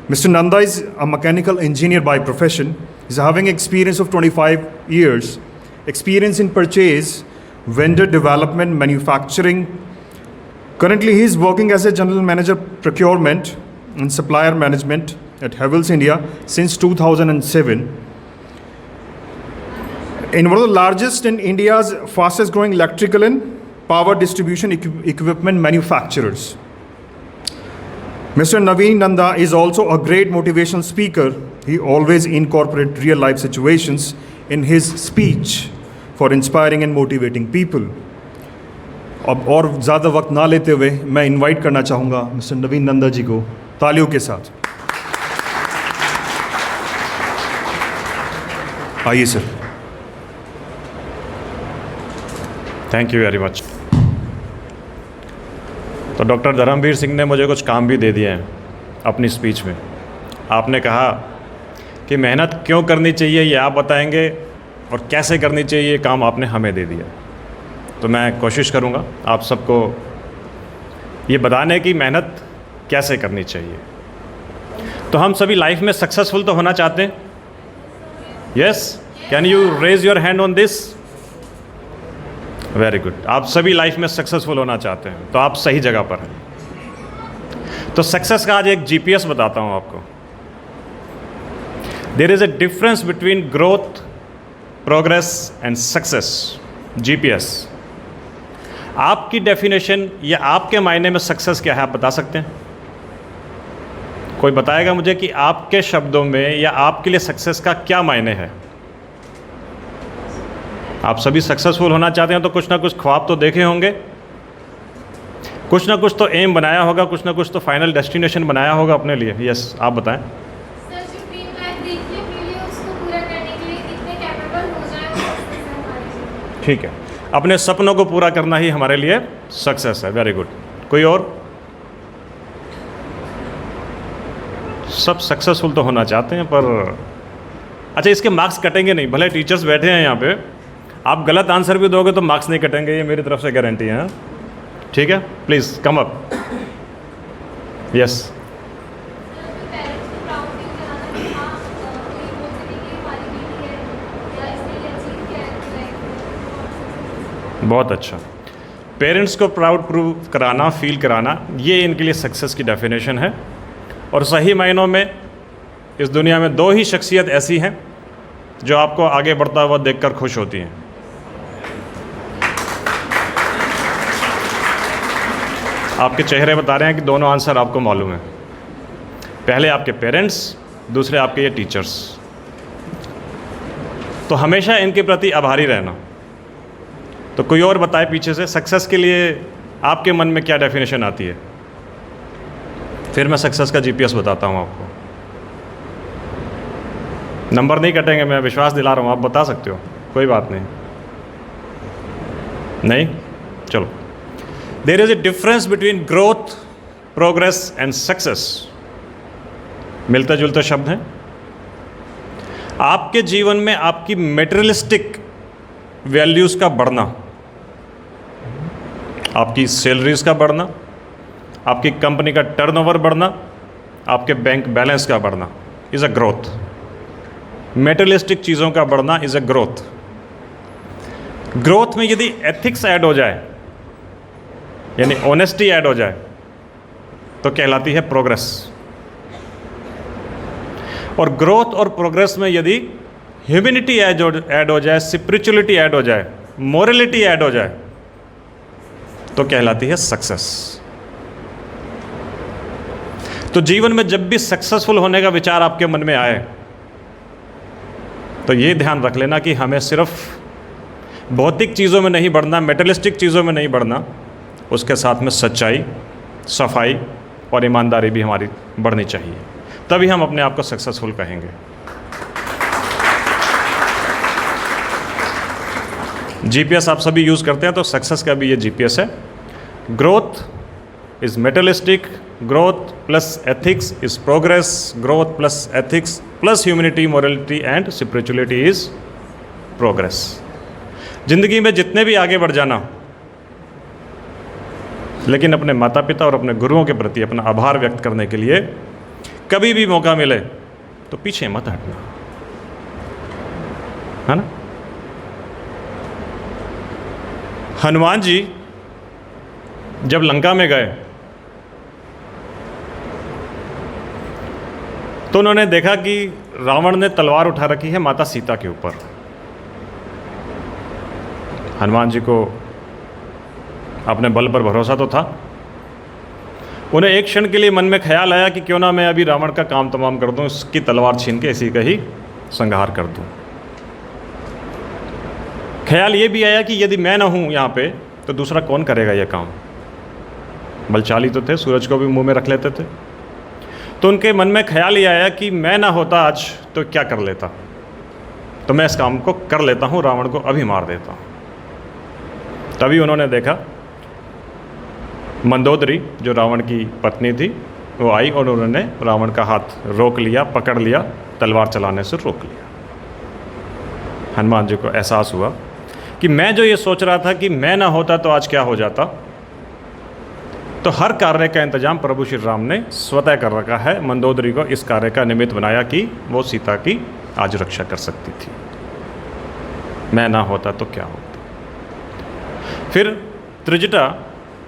Mr. Nanda is a mechanical engineer by profession. He's having experience of 25 years, experience in purchase, vendor development, manufacturing. Currently, he is working as a general manager procurement and supplier management at Havells India since 2007. In one of the largest in India's fastest growing electrical and power distribution equipment manufacturers. Mr. Naveen Nanda is also a great motivational speaker. He always incorporates real life situations in his speech for inspiring and motivating people. अब और ज़्यादा वक्त ना लेते हुए मैं invite करना चाहूँगा मिस्टर नवीन नंदा जी को तालियों के साथ। आइए sir. Thank you very much. तो डॉक्टर धर्मवीर सिंह ने मुझे कुछ काम भी दे दिए हैं अपनी स्पीच में। आपने कहा कि मेहनत क्यों करनी चाहिए ये आप बताएंगे और कैसे करनी चाहिए ये काम आपने हमें दे दिया। तो मैं कोशिश करूँगा आप सबको ये बताने की मेहनत कैसे करनी चाहिए। तो हम सभी लाइफ में सक्सेसफुल तो होना चाहते हैं। Yes, can you raise your hand on this? Very good. आप सभी लाइफ में सक्सेसफुल होना चाहते हैं, तो आप सही जगह पर हैं। तो सक्सेस का आज एक जीपीएस बताता हूँ आपको। There is a difference between growth, progress and success. GPS आपकी डेफिनेशन या आपके मायने में सक्सेस क्या है आप बता सकते हैं? कोई बताएगा मुझे कि आपके शब्दों में या आपके लिए सक्सेस का क्या मायने है? आप सभी सक्सेसफुल होना चाहते हैं तो कुछ ना कुछ ख्वाब तो देखे होंगे, कुछ ना कुछ तो एम बनाया होगा, कुछ ना कुछ तो फाइनल डेस्टिनेशन बनाया होगा अपने लिए। यस, आप बताएं। ठीक है, अपने सपनों को पूरा करना ही हमारे लिए सक्सेस है। Very good. कोई और? सब सक्सेसफुल तो होना चाहते हैं पर अच्छा, इसके मार्क्स कटेंगे नहीं। भले टीचर्स बैठे हैं यहाँ पे, आप गलत आंसर भी दोगे तो मार्क्स नहीं कटेंगे, ये मेरी तरफ से गारंटी है। ठीक है, प्लीज़ कम अप। यस। बहुत अच्छा। पेरेंट्स को प्राउड प्रूव कराना, फील कराना, ये इनके लिए सक्सेस की डेफिनेशन है। और सही मायनों में इस दुनिया में दो ही शख्सियत ऐसी हैं जो आपको आगे बढ़ता हुआ देखकर खुश होती हैं। आपके चेहरे बता रहे हैं कि दोनों आंसर आपको मालूम है। पहले आपके पेरेंट्स, दूसरे आपके ये टीचर्स। तो हमेशा इनके प्रति आभारी रहना। तो कोई और बताए पीछे से सक्सेस के लिए आपके मन में क्या डेफिनेशन आती है? फिर मैं सक्सेस का जीपीएस बताता हूँ आपको। नंबर नहीं कटेंगे, मैं विश्वास दिला रहा हूँ, आप बता सकते हो, कोई बात नहीं। नहीं? चलो। There is a difference between growth, progress and success. मिलते जुलते शब्द हैं। आपके जीवन में आपकी मेटेरियलिस्टिक वैल्यूज़ का बढ़ना, आपकी सैलरीज का बढ़ना, आपकी कंपनी का टर्नओवर बढ़ना, आपके बैंक बैलेंस का बढ़ना इज़ अ ग्रोथ। मेटेरियलिस्टिक चीज़ों का बढ़ना इज़ अ ग्रोथ। ग्रोथ में यदि एथिक्स ऐड हो जाए, यानी ऑनेस्टी ऐड हो जाए, तो कहलाती है प्रोग्रेस। और ग्रोथ और प्रोग्रेस में यदि ह्यूमैनिटी ऐड हो जाए, स्पिरिचुअलिटी ऐड हो जाए, मोरलिटी ऐड हो जाए, तो कहलाती है सक्सेस। तो जीवन में जब भी सक्सेसफुल होने का विचार आपके मन में आए, तो ये ध्यान रख लेना कि हमें सिर्फ भौतिक चीज़ों में नहीं बढ़ना, मेटेरियलिस्टिक चीज़ों में नहीं बढ़ना, उसके साथ में सच्चाई, सफाई और ईमानदारी भी हमारी बढ़नी चाहिए। तभी हम अपने आप को सक्सेसफुल कहेंगे। जीपीएस आप सभी यूज़ करते हैं, तो सक्सेस का भी ये जीपीएस है। Growth is materialistic, growth plus ethics is progress, growth plus ethics plus humanity, morality and spirituality is progress. ज़िंदगी में जितने भी आगे बढ़ जाना, लेकिन अपने माता पिता और अपने गुरुओं के प्रति अपना आभार व्यक्त करने के लिए कभी भी मौका मिले तो पीछे मत हटना, है ना। हनुमान जी जब लंका में गए तो उन्होंने देखा कि रावण ने तलवार उठा रखी है माता सीता के ऊपर। हनुमान जी को अपने बल पर भरोसा तो था। उन्हें एक क्षण के लिए मन में ख्याल आया कि क्यों ना मैं अभी रावण का काम तमाम कर दूं, इसकी तलवार छीन के इसी का ही संहार कर दूं। ख्याल ये भी आया कि यदि मैं ना हूं यहाँ पे तो दूसरा कौन करेगा यह काम। बलशाली तो थे, सूरज को भी मुंह में रख लेते थे। तो उनके मन में ख्याल ये आया कि मैं ना होता आज तो क्या कर लेता, तो मैं इस काम को कर लेता हूँ, रावण को अभी मार देता हूँ। तभी उन्होंने देखा मंदोदरी जो रावण की पत्नी थी वो आई और उन्होंने रावण का हाथ रोक लिया, पकड़ लिया, तलवार चलाने से रोक लिया। हनुमान जी को एहसास हुआ कि मैं जो ये सोच रहा था कि मैं ना होता तो आज क्या हो जाता, तो हर कार्य का इंतजाम प्रभु श्री राम ने स्वतः कर रखा है। मंदोदरी को इस कार्य का निमित्त बनाया कि वो सीता की आज रक्षा कर सकती थी। मैं ना होता तो क्या होता। फिर त्रिजटा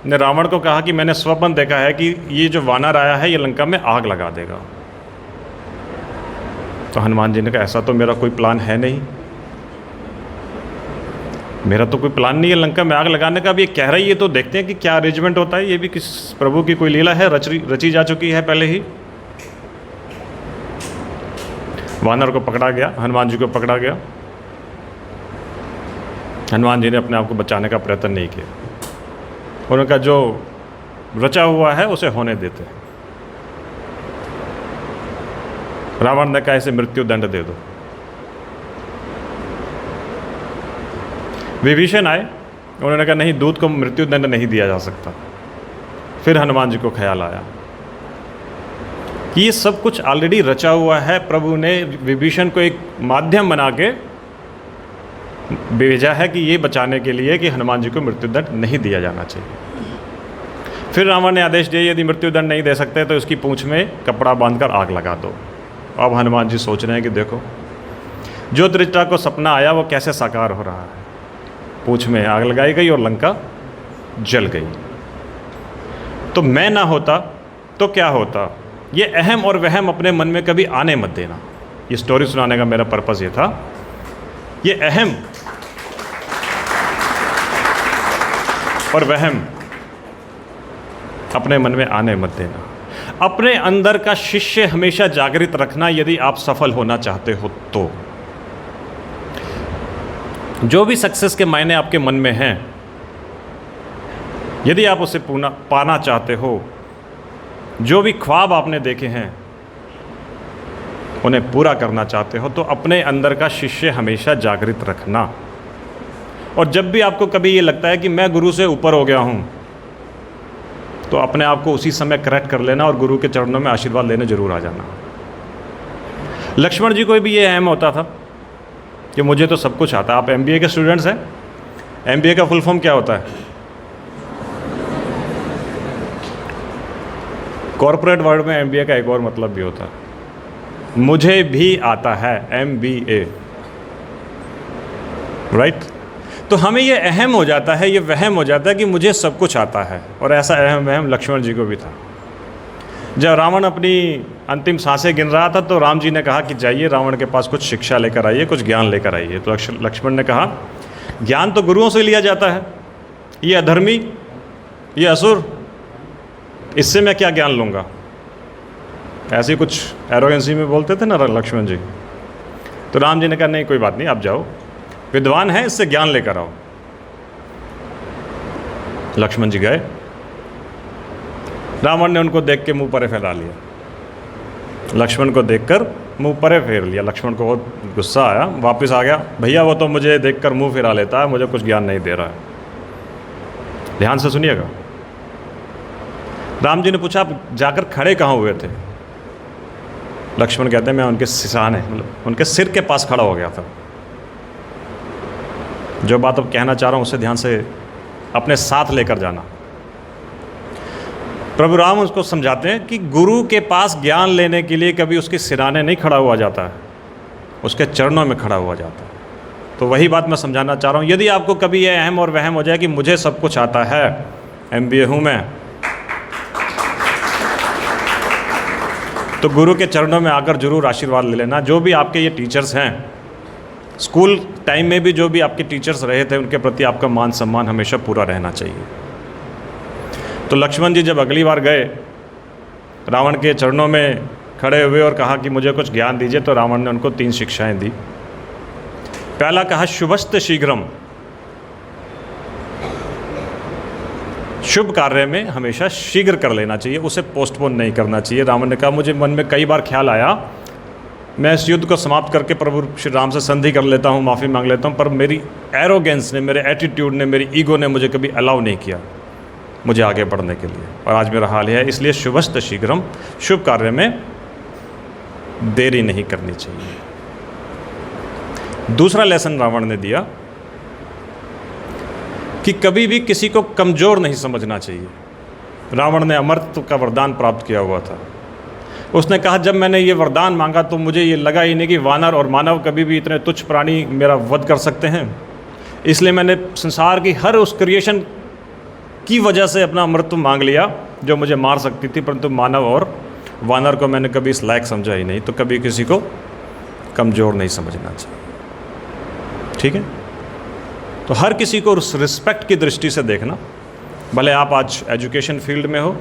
ने रावण को कहा कि मैंने स्वप्न देखा है कि ये जो वानर आया है ये लंका में आग लगा देगा। तो हनुमान जी ने कहा ऐसा तो मेरा कोई प्लान है नहीं, मेरा तो कोई प्लान नहीं है लंका में आग लगाने का। अब ये कह रही है तो देखते हैं कि क्या अरेंजमेंट होता है। ये भी किस प्रभु की कोई लीला है, रची जा चुकी है पहले ही। वानर को पकड़ा गया, हनुमान जी को पकड़ा गया। हनुमान जी ने अपने आप को बचाने का प्रयत्न नहीं किया। उन्होंने कहा जो रचा हुआ है उसे होने देते हैं। रावण ने कहा इसे मृत्यु दंड दे दो। विभीषण आए, उन्होंने कहा नहीं, दूत को मृत्यु दंड नहीं दिया जा सकता। फिर हनुमान जी को ख्याल आया कि ये सब कुछ ऑलरेडी रचा हुआ है। प्रभु ने विभीषण को एक माध्यम बना के भेजा है कि ये बचाने के लिए कि हनुमान जी को मृत्युदंड नहीं दिया जाना चाहिए। फिर रावण ने आदेश दिया यदि मृत्युदंड नहीं दे सकते तो इसकी पूंछ में कपड़ा बांधकर आग लगा दो। अब हनुमान जी सोच रहे हैं कि देखो जो त्रिजटा को सपना आया वो कैसे साकार हो रहा है। पूंछ में आग लगाई गई और लंका जल गई। तो मैं ना होता तो क्या होता, ये अहम और वहम अपने मन में कभी आने मत देना। ये स्टोरी सुनाने का मेरा पर्पस ये था, ये अहम और वहम अपने मन में आने मत देना। अपने अंदर का शिष्य हमेशा जागृत रखना यदि आप सफल होना चाहते हो तो। जो भी सक्सेस के मायने आपके मन में हैं, यदि आप उसे पाना चाहते हो, जो भी ख्वाब आपने देखे हैं उन्हें पूरा करना चाहते हो, तो अपने अंदर का शिष्य हमेशा जागृत रखना। और जब भी आपको कभी ये लगता है कि मैं गुरु से ऊपर हो गया हूँ, तो अपने आप को उसी समय करेक्ट कर लेना और गुरु के चरणों में आशीर्वाद लेने जरूर आ जाना। लक्ष्मण जी को भी ये अहम होता था कि मुझे तो सब कुछ आता है। आप MBA के स्टूडेंट्स हैं, MBA का फुल फॉर्म क्या होता है? कॉर्पोरेट वर्ल्ड में MBA का एक और मतलब भी होता है, मुझे भी आता है, MBA, राइट। तो हमें ये अहम हो जाता है, ये वहम हो जाता है कि मुझे सब कुछ आता है। और ऐसा अहम वहम लक्ष्मण जी को भी था। जब रावण अपनी अंतिम सांसें गिन रहा था तो राम जी ने कहा कि जाइए रावण के पास कुछ शिक्षा लेकर आइए, कुछ ज्ञान लेकर आइए। तो लक्ष्मण ने कहा ज्ञान तो गुरुओं से लिया जाता है, ये अधर्मी, ये असुर, इससे मैं क्या ज्ञान लूँगा। ऐसे कुछ एरोगेंसी में बोलते थे ना लक्ष्मण जी। तो राम जी ने कहा नहीं कोई बात नहीं, आप जाओ, विद्वान है, इससे ज्ञान लेकर आओ। लक्ष्मण जी गए। रावण ने उनको देख के मुंह परे फैला लिया। लक्ष्मण को देखकर मुंह परे फेर लिया। लक्ष्मण को बहुत गुस्सा आया, वापस आ गया, भैया वो तो मुझे देखकर मुंह फिरा लेता है, मुझे कुछ ज्ञान नहीं दे रहा है। ध्यान से सुनिएगा। राम जी ने पूछा आप जाकर खड़े कहाँ हुए थे? लक्ष्मण कहते हैं मैं उनके सिसाने, मतलब उनके सिर के पास खड़ा हो गया था। जो बात अब कहना चाह रहा हूँ उसे ध्यान से अपने साथ लेकर जाना। प्रभु राम उसको समझाते हैं कि गुरु के पास ज्ञान लेने के लिए कभी उसके सिराने नहीं खड़ा हुआ जाता है, उसके चरणों में खड़ा हुआ जाता है। तो वही बात मैं समझाना चाह रहा हूँ। यदि आपको कभी ये अहम और वहम हो जाए कि मुझे सब कुछ आता है, MBA हूँ मैं, तो गुरु के चरणों में आकर जरूर आशीर्वाद ले लेना। जो भी आपके ये टीचर्स हैं, स्कूल टाइम में भी जो भी आपके टीचर्स रहे थे, उनके प्रति आपका मान सम्मान हमेशा पूरा रहना चाहिए। तो लक्ष्मण जी जब अगली बार गए रावण के चरणों में खड़े हुए और कहा कि मुझे कुछ ज्ञान दीजिए, तो रावण ने उनको 3 शिक्षाएं दी। पहला कहा शुभस्त शीघ्रम, शुभ कार्य में हमेशा शीघ्र कर लेना चाहिए, उसे पोस्टपोन नहीं करना चाहिए। रावण ने कहा मुझे मन में कई बार ख्याल आया मैं इस युद्ध को समाप्त करके प्रभु श्री राम से संधि कर लेता हूँ, माफ़ी मांग लेता हूँ, पर मेरी एरोगेंस ने, मेरे एटीट्यूड ने, मेरी ईगो ने मुझे कभी अलाउ नहीं किया मुझे आगे बढ़ने के लिए, और आज मेरा हाल है। इसलिए शुभस्त शीघ्रम, शुभ कार्य में देरी नहीं करनी चाहिए। दूसरा लेसन रावण ने दिया कि कभी भी किसी को कमज़ोर नहीं समझना चाहिए। रावण ने अमरत्व का वरदान प्राप्त किया हुआ था। उसने कहा जब मैंने ये वरदान मांगा तो मुझे ये लगा ही नहीं कि वानर और मानव कभी भी इतने तुच्छ प्राणी मेरा वध कर सकते हैं, इसलिए मैंने संसार की हर उस क्रिएशन की वजह से अपना अमरत्व मांग लिया जो मुझे मार सकती थी, परंतु मानव और वानर को मैंने कभी इस लायक समझा ही नहीं। तो कभी किसी को कमज़ोर नहीं समझना चाहिए, ठीक है। तो हर किसी को उस रिस्पेक्ट की दृष्टि से देखना। भले आप आज एजुकेशन फील्ड में हो,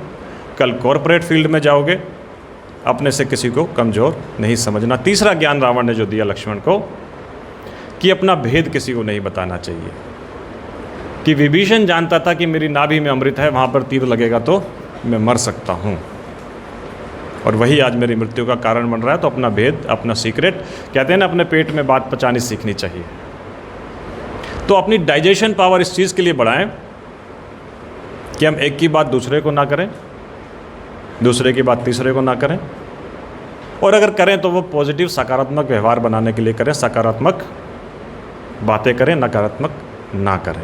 कल कॉरपोरेट फील्ड में जाओगे, अपने से किसी को कमज़ोर नहीं समझना। तीसरा ज्ञान रावण ने जो दिया लक्ष्मण को कि अपना भेद किसी को नहीं बताना चाहिए। कि विभीषण जानता था कि मेरी नाभि में अमृत है, वहाँ पर तीर लगेगा तो मैं मर सकता हूँ, और वही आज मेरी मृत्यु का कारण बन रहा है। तो अपना भेद, अपना सीक्रेट, कहते हैं ना, अपने पेट में बात पचानी सीखनी चाहिए। तो अपनी डाइजेशन पावर इस चीज़ के लिए बढ़ाएं कि हम एक की बात दूसरे को ना करें, दूसरे की बात तीसरे को ना करें, और अगर करें तो वो पॉजिटिव सकारात्मक व्यवहार बनाने के लिए करें, सकारात्मक बातें करें, नकारात्मक ना करें।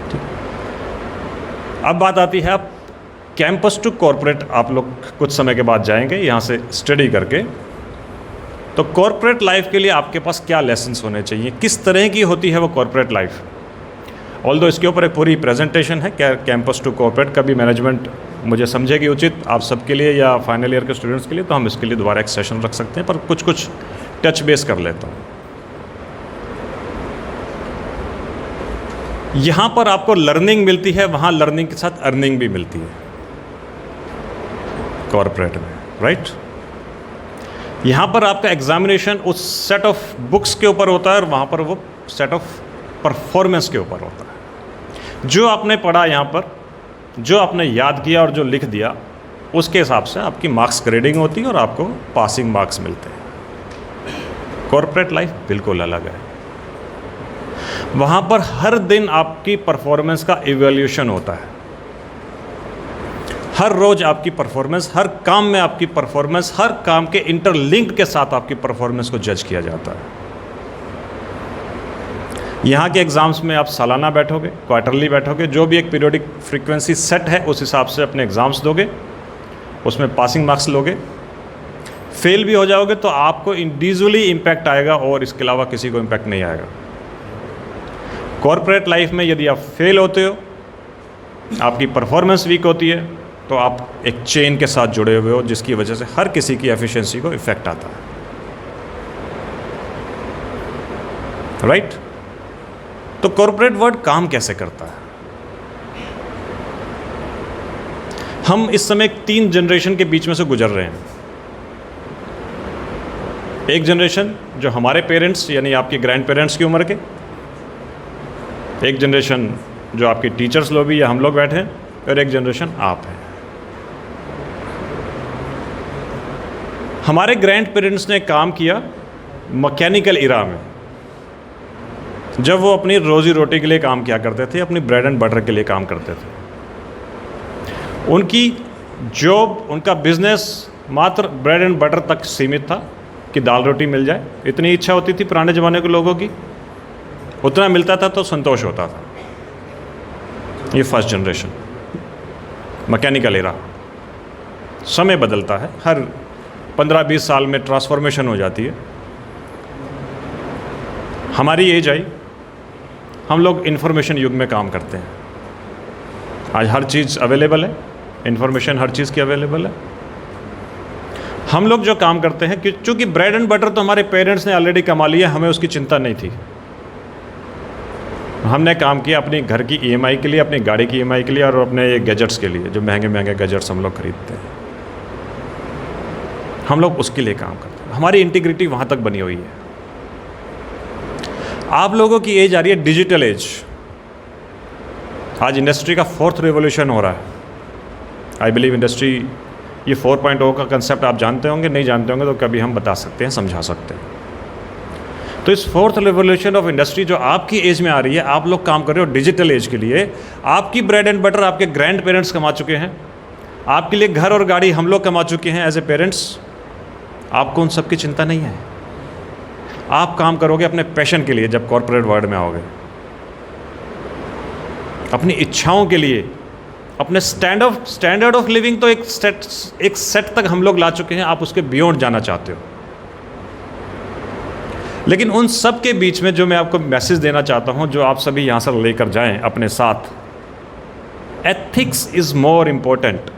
ठीक। अब बात आती है, आप कैंपस टू कॉरपोरेट आप लोग कुछ समय के बाद जाएंगे यहाँ से स्टडी करके। तो कॉरपोरेट लाइफ के लिए आपके पास क्या लेसन्स होने चाहिए, किस तरह की होती है वो कॉरपोरेट लाइफ। ऑल्दो इसके ऊपर एक पूरी प्रेजेंटेशन है क्या कैंपस टू कॉरपोरेट, कभी मैनेजमेंट मुझे समझेगी उचित आप सबके लिए या फाइनल ईयर के स्टूडेंट्स के लिए, तो हम इसके लिए दोबारा एक सेशन रख सकते हैं, पर कुछ टच बेस कर लेता हूँ। यहाँ पर आपको लर्निंग मिलती है, वहाँ लर्निंग के साथ अर्निंग भी मिलती है कॉरपोरेट में, राइट। यहाँ पर आपका एग्जामिनेशन उस सेट ऑफ बुक्स के ऊपर होता है, और वहाँ पर वो सेट ऑफ परफॉर्मेंस के ऊपर होता है। जो आपने पढ़ा यहाँ पर, जो आपने याद किया और जो लिख दिया, उसके हिसाब से आपकी मार्क्स ग्रेडिंग होती है और आपको पासिंग मार्क्स मिलते हैं। कॉरपोरेट लाइफ बिल्कुल अलग है। वहाँ पर हर दिन आपकी परफॉर्मेंस का इवैल्यूएशन होता है, हर रोज़ आपकी परफॉर्मेंस, हर काम में आपकी परफॉर्मेंस, हर काम के इंटरलिंक्ड के साथ आपकी परफॉर्मेंस को जज किया जाता है। यहाँ के एग्ज़ाम्स में आप सालाना बैठोगे, क्वार्टरली बैठोगे, जो भी एक पीरियोडिक फ्रीक्वेंसी सेट है उस हिसाब से अपने एग्ज़ाम्स दोगे, उसमें पासिंग मार्क्स लोगे। फेल भी हो जाओगे तो आपको इंडिविजुअली इम्पैक्ट आएगा और इसके अलावा किसी को इम्पैक्ट नहीं आएगा। कॉरपोरेट लाइफ में यदि आप फेल होते हो, आपकी परफॉर्मेंस वीक होती है, तो आप एक चेन के साथ जुड़े हुए हो जिसकी वजह से हर किसी की एफिशिएंसी को इफेक्ट आता है, राइट। तो कॉरपोरेट वर्ल्ड काम कैसे करता है? हम इस समय 3 जनरेशन के बीच में से गुजर रहे हैं। एक जनरेशन जो हमारे पेरेंट्स यानी आपके ग्रैंड पेरेंट्स की उम्र के, एक जनरेशन जो आपके टीचर्स लोग भी या हम लोग बैठे हैं, और एक जनरेशन आप हैं। हमारे ग्रैंड पेरेंट्स ने काम किया मैकेनिकल इरा में, जब वो अपनी रोज़ी रोटी के लिए काम किया करते थे, अपनी ब्रेड एंड बटर के लिए काम करते थे। उनकी जॉब, उनका बिजनेस मात्र ब्रेड एंड बटर तक सीमित था कि दाल रोटी मिल जाए, इतनी इच्छा होती थी पुराने ज़माने के लोगों की, उतना मिलता था तो संतोष होता था। ये फर्स्ट जनरेशन। मैकेनिकल एरा, समय बदलता है, हर 15-20 साल में ट्रांसफॉर्मेशन हो जाती है। हमारी एज आई, हम लोग इंफॉर्मेशन युग में काम करते हैं। आज हर चीज़ अवेलेबल है, इंफॉर्मेशन हर चीज़ की अवेलेबल है। हम लोग जो काम करते हैं, क्योंकि ब्रेड एंड बटर तो हमारे पेरेंट्स ने ऑलरेडी कमा लिया, हमें उसकी चिंता नहीं थी। हमने काम किया अपनी घर की EMI के लिए, अपनी गाड़ी की EMI के लिए और अपने ये गैजेट्स के लिए, जो महंगे महंगे गैजेट्स हम लोग खरीदते हैं, हम लोग उसके लिए काम करते हैं। हमारी इंटीग्रिटी वहाँ तक बनी हुई है। आप लोगों की एज आ रही है डिजिटल एज। आज इंडस्ट्री का 4th रिवोल्यूशन हो रहा है। आई बिलीव इंडस्ट्री, ये 4.0 का कंसेप्ट आप जानते होंगे, नहीं जानते होंगे तो कभी हम बता सकते हैं, समझा सकते हैं। तो इस 4th रिवोल्यूशन ऑफ इंडस्ट्री जो आपकी एज में आ रही है, आप लोग काम कर रहे हो डिजिटल एज के लिए। आपकी ब्रेड एंड बटर आपके ग्रैंड पेरेंट्स कमा चुके हैं, आपके लिए घर और गाड़ी हम लोग कमा चुके हैं एज ए पेरेंट्स। आपको उन सब की चिंता नहीं है। आप काम करोगे अपने पैशन के लिए जब कॉर्पोरेट वर्ल्ड में आओगे, अपनी इच्छाओं के लिए, अपने स्टैंडर्ड ऑफ लिविंग तो एक सेट तक हम लोग ला चुके हैं, आप उसके बियॉन्ड जाना चाहते हो। लेकिन उन सब के बीच में जो मैं आपको मैसेज देना चाहता हूं, जो आप सभी यहां से लेकर जाएं अपने साथ, एथिक्स इज मोर इम्पोर्टेंट।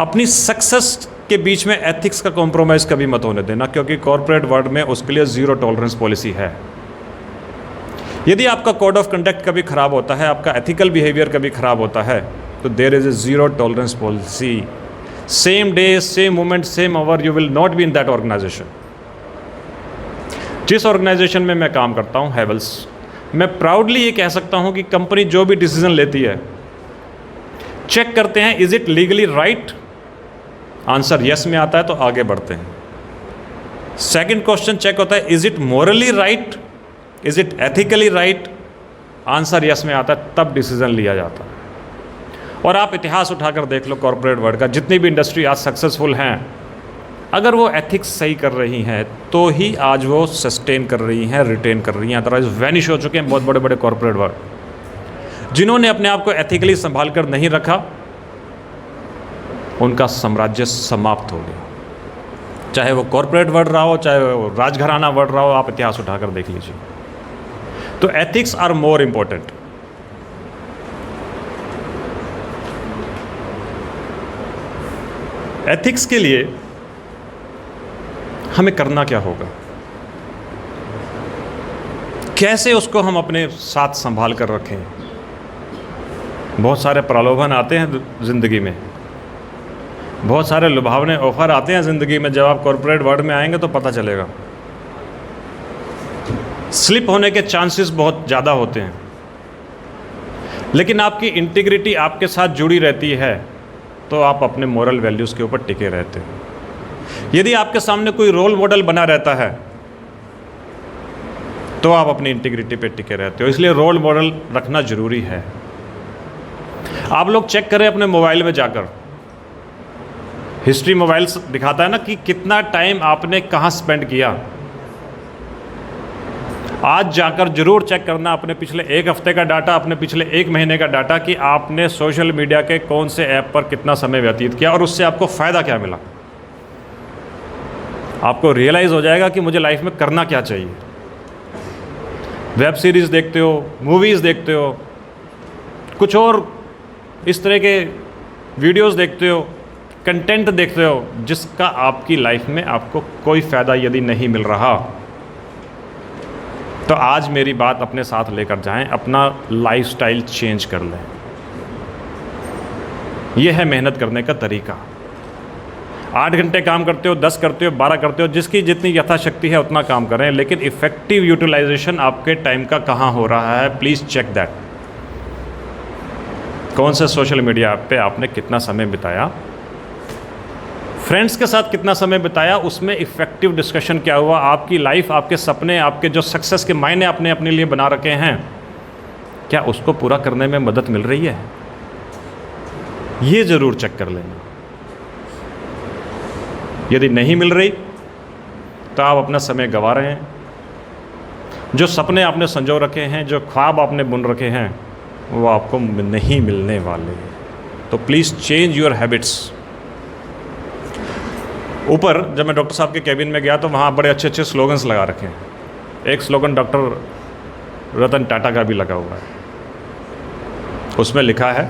अपनी सक्सेस के बीच में एथिक्स का कॉम्प्रोमाइज़ कभी मत होने देना, क्योंकि कॉर्पोरेट वर्ल्ड में उसके लिए ज़ीरो टॉलरेंस पॉलिसी है। यदि आपका कोड ऑफ कंडक्ट कभी ख़राब होता है, आपका एथिकल बिहेवियर कभी ख़राब होता है, तो there is a zero tolerance policy. Same day, same moment, same hour, you will not be in that organisation. जिस ऑर्गेनाइजेशन में मैं काम करता हूँ, हैवेल्स, मैं प्राउडली ये कह सकता हूँ कि कंपनी जो भी डिसीजन लेती है, चेक करते हैं is it legally right. Answer yes में आता है तो आगे बढ़ते हैं। सेकंड क्वेश्चन चेक होता है is it Morli right, is it ethically right. Answer yes में आता है, तब डिसीजन लिया जाता है। और आप इतिहास उठाकर देख लो कॉर्पोरेट वर्ल्ड का, जितनी भी इंडस्ट्री आज सक्सेसफुल हैं, अगर वो एथिक्स सही कर रही हैं तो ही आज वो सस्टेन कर रही हैं, रिटेन कर रही हैं। अदरवाइज वैनिश हो चुके हैं बहुत बड़े बड़े कॉर्पोरेट वर्ल्ड। जिन्होंने अपने आप को एथिकली संभाल कर नहीं रखा, उनका साम्राज्य समाप्त हो गया। चाहे वो कॉर्पोरेट वर्ल्ड रहा हो, चाहे वो राजघराना वर्ल्ड रहा हो, आप इतिहास उठाकर देख लीजिए। तो ethics are more important. Ethics के लिए हमें करना क्या होगा, कैसे उसको हम अपने साथ संभाल कर रखें। बहुत सारे प्रलोभन आते हैं ज़िंदगी में, बहुत सारे लुभावने ऑफर आते हैं ज़िंदगी में। जब आप कॉर्पोरेट वर्ल्ड में आएंगे तो पता चलेगा, स्लिप होने के चांसेस बहुत ज़्यादा होते हैं। लेकिन आपकी इंटीग्रिटी आपके साथ जुड़ी रहती है तो आप अपने मोरल वैल्यूज़ के ऊपर टिके रहते हैं। यदि आपके सामने कोई रोल मॉडल बना रहता है तो आप अपनी इंटीग्रिटी पे टिके रहते हो। इसलिए रोल मॉडल रखना ज़रूरी है। आप लोग चेक करें अपने मोबाइल में जाकर, हिस्ट्री मोबाइल दिखाता है ना कि कितना टाइम आपने कहाँ स्पेंड किया। आज जाकर जरूर चेक करना अपने पिछले एक हफ्ते का डाटा, अपने पिछले एक महीने का डाटा, कि आपने सोशल मीडिया के कौन से ऐप पर कितना समय व्यतीत किया और उससे आपको फ़ायदा क्या मिला। आपको रियलाइज़ हो जाएगा कि मुझे लाइफ में करना क्या चाहिए। वेब सीरीज़ देखते हो, मूवीज़ देखते हो, कुछ और इस तरह के वीडियोज़ देखते हो, कंटेंट देखते हो, जिसका आपकी लाइफ में आपको कोई फ़ायदा यदि नहीं मिल रहा, तो आज मेरी बात अपने साथ लेकर जाएं, अपना लाइफस्टाइल चेंज कर लें। यह है मेहनत करने का तरीका। 8 घंटे काम करते हो, 10 करते हो, 12 करते हो, जिसकी जितनी यथाशक्ति है उतना काम करें, लेकिन इफ़ेक्टिव यूटिलाइजेशन आपके टाइम का कहाँ हो रहा है, प्लीज़ चेक दैट। कौन से सोशल मीडिया ऐप पे आपने कितना समय बिताया, फ्रेंड्स के साथ कितना समय बिताया, उसमें इफ़ेक्टिव डिस्कशन क्या हुआ, आपकी लाइफ, आपके सपने, आपके जो सक्सेस के मायने आपने अपने लिए बना रखे हैं, क्या उसको पूरा करने में मदद मिल रही है, ये ज़रूर चेक कर लेना। यदि नहीं मिल रही तो आप अपना समय गंवा रहे हैं। जो सपने आपने संजो रखे हैं, जो ख्वाब आपने बुन रखे हैं, वो आपको नहीं मिलने वाले। तो प्लीज़ चेंज योर हैबिट्स। ऊपर जब मैं डॉक्टर साहब के कैबिन में गया तो वहाँ बड़े अच्छे अच्छे स्लोगन्स लगा रखे हैं। एक स्लोगन डॉक्टर रतन टाटा का भी लगा हुआ है, उसमें लिखा है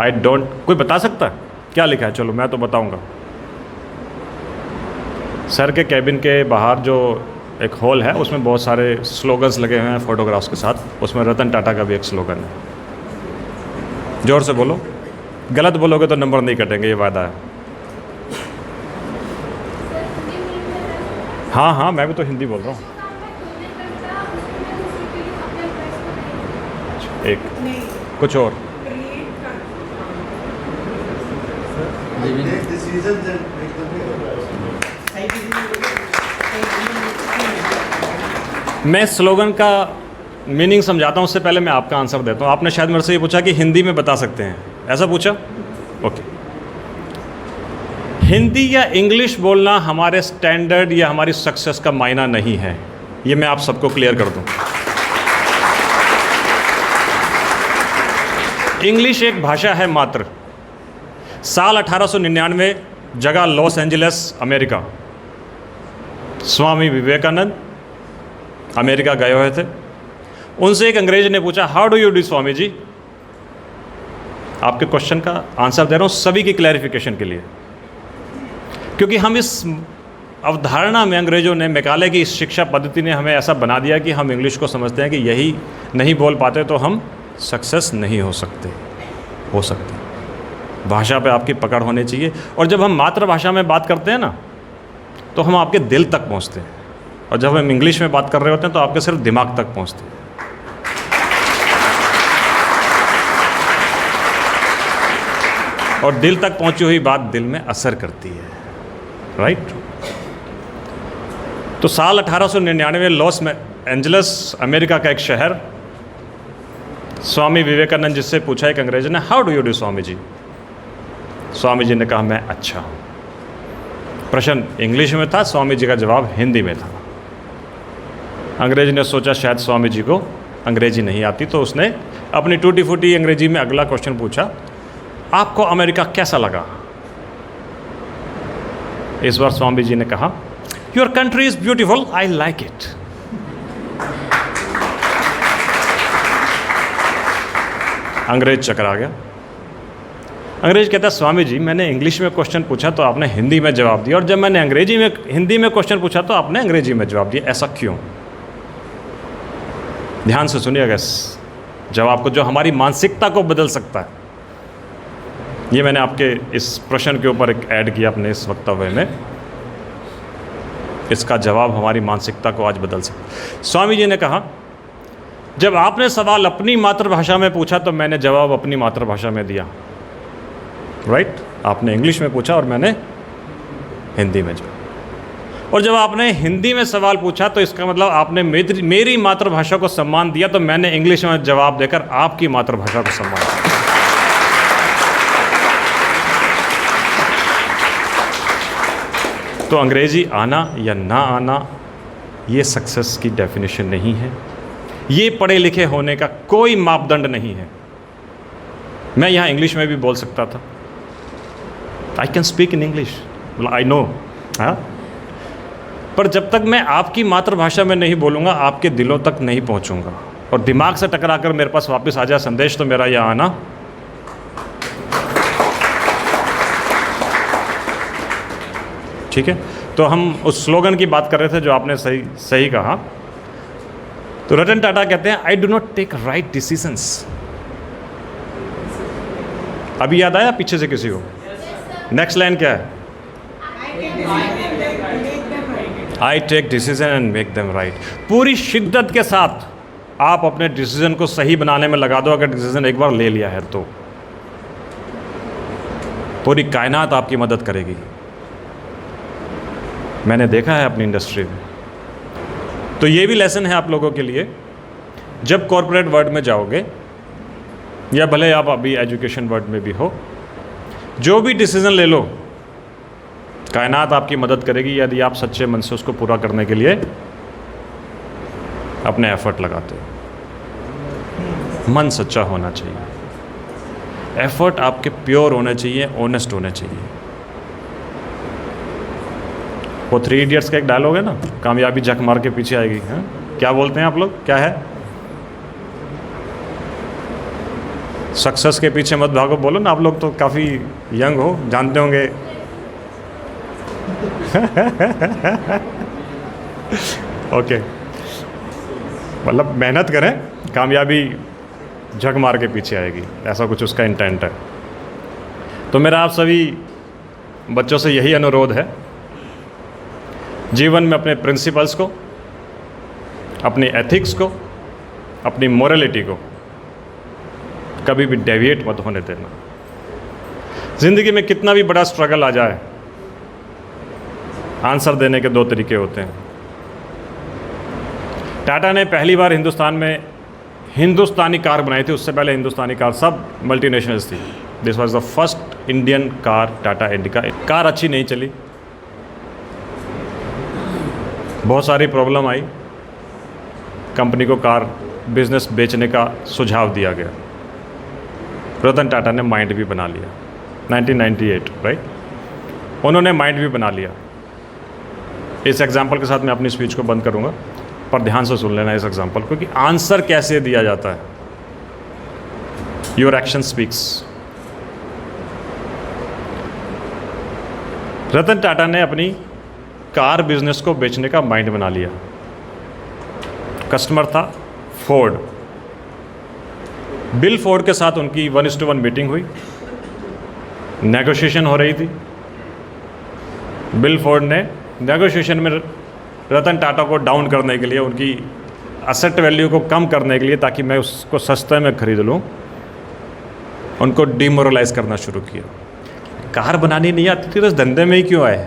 आई डोंट, कोई बता सकता है क्या लिखा है? चलो मैं तो बताऊंगा। सर के कैबिन के बाहर जो एक हॉल है उसमें बहुत सारे स्लोगन्स लगे हुए हैं फोटोग्राफ्स के साथ, उसमें रतन टाटा का भी एक स्लोगन है। जोर से बोलो, गलत बोलोगे तो नंबर नहीं कटेंगे, ये वादा है। हाँ हाँ, मैं भी तो हिंदी बोल रहा हूँ। एक कुछ और मैं स्लोगन का मीनिंग समझाता हूँ, उससे पहले मैं आपका आंसर देता हूँ। आपने शायद मेरे से ये पूछा कि हिंदी में बता सकते हैं, ऐसा पूछा? ओके। हिंदी या इंग्लिश बोलना हमारे स्टैंडर्ड या हमारी सक्सेस का मायना नहीं है, ये मैं आप सबको क्लियर कर दूँ। इंग्लिश एक भाषा है मात्र। साल 1899 जगह Los Angeles, America. Swami Vivekananda America गए हुए थे। उनसे एक अंग्रेज ने पूछा, how do you do Swami ji? आपके क्वेश्चन का आंसर दे रहा हूँ सभी की क्लैरिफिकेशन के लिए, क्योंकि हम इस अवधारणा में अंग्रेजों ने, मैकाले की इस शिक्षा पद्धति ने हमें ऐसा बना दिया कि हम इंग्लिश को समझते हैं कि यही नहीं बोल पाते तो हम सक्सेस नहीं हो सकते। भाषा पे आपकी पकड़ होनी चाहिए, और जब हम मातृभाषा में बात करते हैं ना तो हम आपके दिल तक पहुंचते हैं, और जब हम इंग्लिश में बात कर रहे होते हैं तो आपके सिर्फ दिमाग तक पहुंचते हैं। और दिल तक पहुंची हुई बात दिल में असर करती है, राइट? तो साल 1899 लॉस एंजलिस, अमेरिका का एक शहर। स्वामी विवेकानंद जिससे पूछा एक अंग्रेज ने, how do you do Swami ji? Swami ji ने कहा, मैं अच्छा हूँ। प्रश्न इंग्लिश में था, स्वामी जी का जवाब हिंदी में था। अंग्रेज ने सोचा शायद स्वामी जी को अंग्रेजी नहीं आती, तो उसने अपनी टूटी फूटी अंग्रेजी में अगला क्वेश्चन पूछा, आपको अमेरिका कैसा लगा? इस बार स्वामी जी ने कहा, your country is beautiful, I like it. अंग्रेज चकरा गया। अंग्रेज कहता है, स्वामी जी मैंने इंग्लिश में क्वेश्चन पूछा तो आपने हिंदी में जवाब दिया, और जब मैंने हिंदी में क्वेश्चन पूछा तो आपने अंग्रेजी में जवाब दिया, ऐसा क्यों? ध्यान से सुनिएगा इस जवाब को, जो हमारी मानसिकता को बदल सकता है। ये मैंने आपके इस प्रश्न के ऊपर एक ऐड किया अपने इस वक्तव्य में। इसका जवाब हमारी मानसिकता को आज बदल सकता है। स्वामी जी ने कहा, जब आपने सवाल अपनी मातृभाषा में पूछा तो मैंने जवाब अपनी मातृभाषा में दिया, राइट? आपने इंग्लिश में पूछा और मैंने हिंदी में जवाब। और जब आपने हिंदी में सवाल पूछा तो इसका मतलब आपने मेरी मातृभाषा को सम्मान दिया, तो मैंने इंग्लिश में जवाब देकर आपकी मातृभाषा को सम्मान दिया। तो अंग्रेजी आना या ना आना ये सक्सेस की डेफिनेशन नहीं है, ये पढ़े लिखे होने का कोई मापदंड नहीं है। मैं यहाँ इंग्लिश में भी बोल सकता था, I can speak in English, I know, हाँ, पर जब तक मैं आपकी मातृभाषा में नहीं बोलूँगा आपके दिलों तक नहीं पहुँचूँगा, और दिमाग से टकरा कर मेरे पास वापस आ जाए संदेश, तो मेरा यहाँ आना ठीक है। तो हम उस स्लोगन की बात कर रहे थे जो आपने सही कहा। तो रतन टाटा कहते हैं, I do not take right decisions. अभी याद आया पीछे से किसी को? नेक्स्ट लाइन क्या है? I take decision and make them right. पूरी शिद्दत के साथ आप अपने डिसीजन को सही बनाने में लगा दो। अगर डिसीजन एक बार ले लिया है तो पूरी कायनात आपकी मदद करेगी। मैंने देखा है अपनी इंडस्ट्री में। तो ये भी लेसन है आप लोगों के लिए, जब कॉरपोरेट वर्ल्ड में जाओगे या भले आप अभी एजुकेशन वर्ल्ड में भी हो, जो भी डिसीजन ले लो कायनात आपकी मदद करेगी, यदि आप सच्चे मन से उसको पूरा करने के लिए अपने एफर्ट लगाते हो। मन सच्चा होना चाहिए। एफर्ट आपके प्योर होने चाहिए, ऑनेस्ट होने चाहिए। वो 3 इडियट्स का एक डायलॉग है ना, कामयाबी झक मार के पीछे आएगी, है? क्या बोलते हैं आप लोग, क्या है? सक्सेस के पीछे मत भागो, बोलो ना। आप लोग तो काफ़ी यंग हो, जानते होंगे। ओके, मतलब मेहनत करें, कामयाबी झक मार के पीछे आएगी, ऐसा कुछ उसका इंटेंट है। तो मेरा आप सभी बच्चों से यही अनुरोध है, जीवन में अपने प्रिंसिपल्स को, अपनी एथिक्स को, अपनी मोरालिटी को कभी भी डेविएट मत होने देना। ज़िंदगी में कितना भी बड़ा स्ट्रगल आ जाए, आंसर देने के 2 तरीके होते हैं। टाटा ने पहली बार हिंदुस्तान में हिंदुस्तानी कार बनाई थी, उससे पहले हिंदुस्तानी कार सब मल्टीनेशनल्स थी। This was the first Indian car, Tata indica. Car अच्छी नहीं चली, बहुत सारी प्रॉब्लम आई, कंपनी को कार बिजनेस बेचने का सुझाव दिया गया। रतन टाटा ने माइंड भी बना लिया, 1998, राइट? उन्होंने माइंड भी बना लिया। इस एग्जाम्पल के साथ मैं अपनी स्पीच को बंद करूंगा, पर ध्यान से सुन लेना इस एग्जाम्पल को कि आंसर कैसे दिया जाता है। Your action speaks. Ratan Tata ने अपनी कार बिजनेस को बेचने का माइंड बना लिया। कस्टमर था फोर्ड। बिल फोर्ड के साथ उनकी 1:1 मीटिंग हुई, नेगोशिएशन हो रही थी। बिल फोर्ड ने नेगोशिएशन में रतन टाटा को डाउन करने के लिए, उनकी असेट वैल्यू को कम करने के लिए, ताकि मैं उसको सस्ते में खरीद लूँ, उनको डिमोरलाइज करना शुरू किया। कार बनानी नहीं आती थी तो इस धंधे में ही क्यों आए?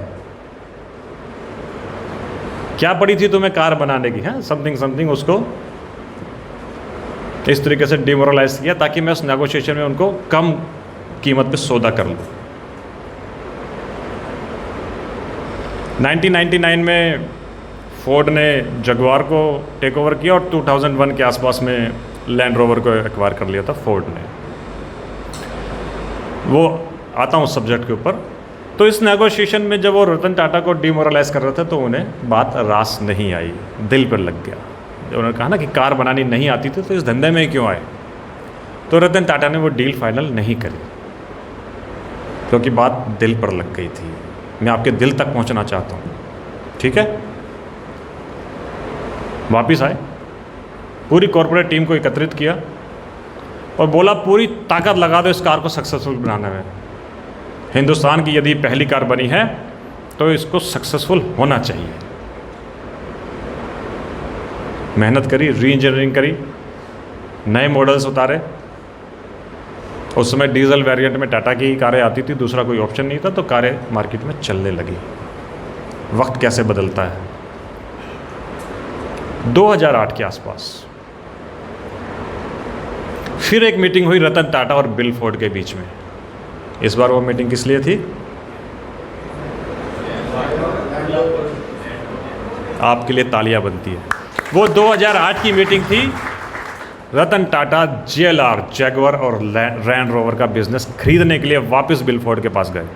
क्या पड़ी थी तुम्हें कार बनाने की? है समथिंग उसको इस तरीके से डिमोरलाइज किया ताकि मैं उस नेगोशिएशन में उनको कम कीमत पे सौदा कर लूँ। 1999 में फोर्ड ने जगुआर को टेक ओवर किया और 2001 के आसपास में लैंड रोवर को एक्वायर कर लिया था फोर्ड ने। वो आता हूँ सब्जेक्ट के ऊपर। तो इस नेगोशिएशन में जब वो रतन टाटा को डिमोरलाइज कर रहे थे तो उन्हें बात रास नहीं आई, दिल पर लग गया। जब उन्होंने कहा ना कि कार बनानी नहीं आती थी तो इस धंधे में क्यों आए, तो रतन टाटा ने वो डील फाइनल नहीं करी, क्योंकि बात दिल पर लग गई थी। मैं आपके दिल तक पहुंचना चाहता हूं, ठीक है? वापिस आए, पूरी कॉर्पोरेट टीम को एकत्रित किया और बोला पूरी ताकत लगा दो इस कार को सक्सेसफुल बनाने में। हिंदुस्तान की यदि पहली कार बनी है तो इसको सक्सेसफुल होना चाहिए। मेहनत करी, री इंजीनियरिंग करी, नए मॉडल्स उतारे। उस समय डीजल वेरिएंट में टाटा की कारें आती थी, दूसरा कोई ऑप्शन नहीं था, तो कारें मार्केट में चलने लगी। वक्त कैसे बदलता है। 2008 के आसपास फिर एक मीटिंग हुई रतन टाटा और बिल फोर्ड के बीच में। इस बार वो मीटिंग किस लिए थी? आपके लिए तालियां बनती है। वो 2008 की मीटिंग थी। रतन टाटा JLR जैगुआर और लैंड रोवर का बिजनेस खरीदने के लिए वापस बिल फोर्ड के पास गए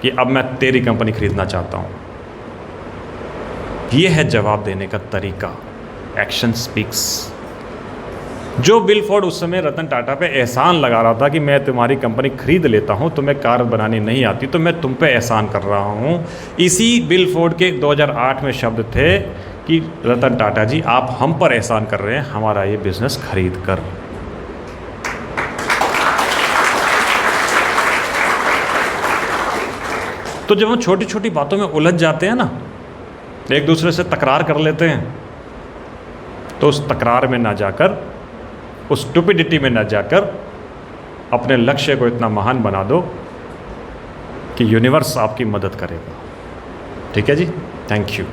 कि अब मैं तेरी कंपनी खरीदना चाहता हूं। यह है जवाब देने का तरीका, एक्शन स्पीक्स। जो बिल फोर्ड उस समय रतन टाटा पे एहसान लगा रहा था कि मैं तुम्हारी कंपनी खरीद लेता हूं, तुम्हें कार बनानी नहीं आती तो मैं तुम पे एहसान कर रहा हूं, इसी बिल फोर्ड के 2008 में शब्द थे कि रतन टाटा जी आप हम पर एहसान कर रहे हैं हमारा ये बिजनेस खरीद कर। तो जब हम छोटी छोटी बातों में उलझ जाते हैं ना, एक दूसरे से तकरार कर लेते हैं, तो उस तकरार में ना जाकर, उस स्टुपिडिटी में ना जाकर अपने लक्ष्य को इतना महान बना दो कि यूनिवर्स आपकी मदद करेगा। ठीक है जी, thank you.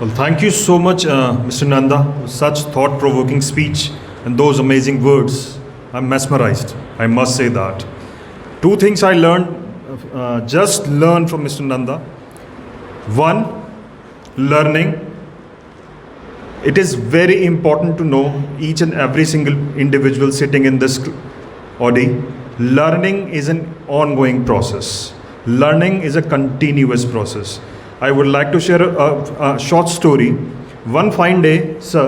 Well, thank you so much, Mr. Nanda. Such thought-provoking speech and those amazing words. I'm mesmerized. I must say that. Two things I learned, just learned from Mr. Nanda. One, learning it is very important to know each and every single individual sitting in this Audi. Learning is an ongoing process. Learning is a continuous process. I would like to share a short story. One fine day, sir,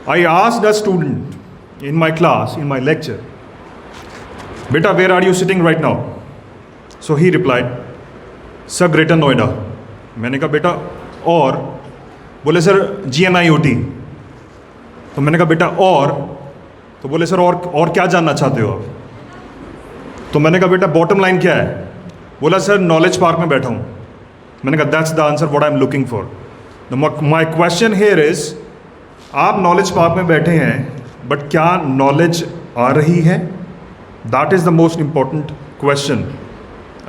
I asked a student in my class, in my lecture, "Beta, where are you sitting right now?" So he replied, "Sir, Greater Noida." मैंने कहा बेटा और? बोले sir GNIOT। तो मैंने कहा बेटा और? तो बोले सर और क्या जानना चाहते हो आप? तो मैंने कहा बेटा बॉटम लाइन क्या है? बोला सर नॉलेज पार्क में बैठा हूँ। मैंने कहा that's the answer what I am looking for. My question here is, आप नॉलेज पार्क में बैठे हैं बट क्या नॉलेज आ रही है? That is the most important question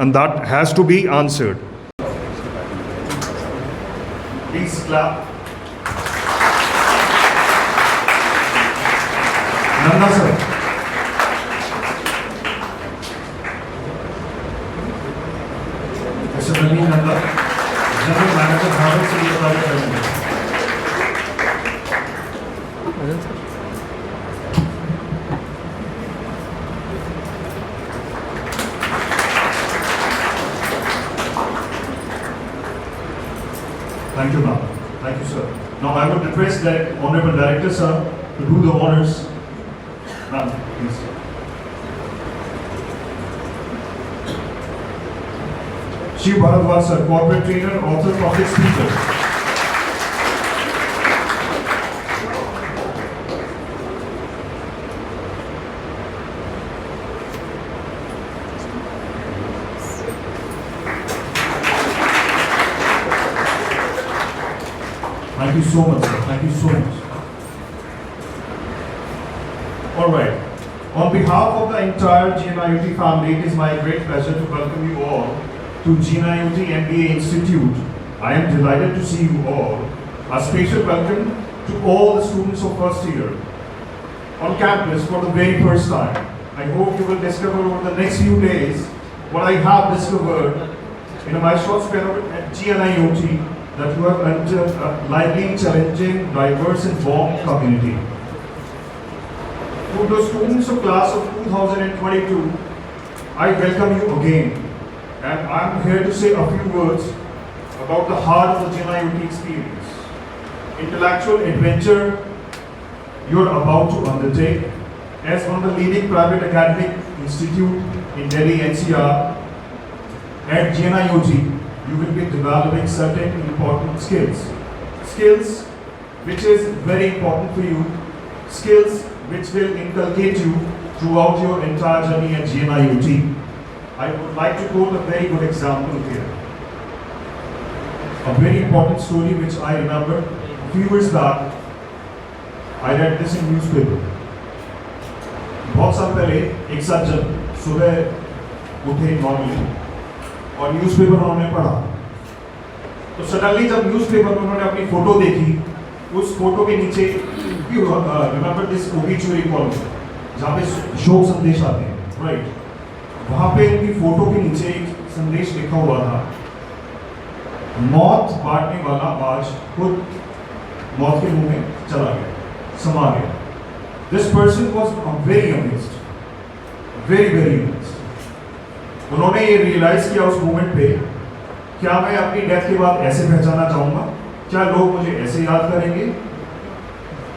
and that has to be answered. Please clap. Nanda sir, Mr. Naveen Nanda, General Manager, Harvard City Private Limited. Thank you, ma'am. Thank you, sir. Now I would request that Honorable Director, sir, to do the honors. Ma'am, please. Shiv Bharadwaj, sir, corporate trainer, author, public speaker. Thank you so much, sir. Thank you so much. All right. On behalf of the entire GNIOT family, it is my great pleasure to welcome you all to GNIOT MBA Institute. I am delighted to see you all. A special welcome to all the students of first year on campus for the very first time. I hope you will discover over the next few days what I have discovered in my short span at GNIOT, that you have entered a lively, challenging, diverse and warm community. To the students of class of 2022, I welcome you again. And I'm here to say a few words about the heart of the GNIOT experience. Intellectual adventure you're about to undertake as one of the leading private academic institute in Delhi NCR. At GNIOT, you will be developing certain important skills. Skills which is very important for you. Skills which will inculcate you throughout your entire journey at GNIOT. I would like to quote a very good example here. A very important story which I remember a few years back. I read this in newspaper. बहुत साल पहले एक सज्जन सुबह उठे normally और newspaper उन्होंने पढ़ा, तो सडनली जब न्यूज़पेपर में उन्होंने अपनी फोटो देखी, उस फोटो के नीचे रिमेंबर दिस ओबिचुरी कॉलम जहाँ पे शोक संदेश आते हैं, राइट? वहाँ पे उनकी फोटो के नीचे एक संदेश लिखा हुआ था, मौत बांटने वाला आज खुद मौत के मुंह में चला गया, समा गया। This person was very amazed, very amazed. उन्होंने ये रियलाइज किया उस मोमेंट पे, क्या मैं अपनी डेथ के बाद ऐसे पहचाना चाहूँगा? क्या लोग मुझे ऐसे याद करेंगे?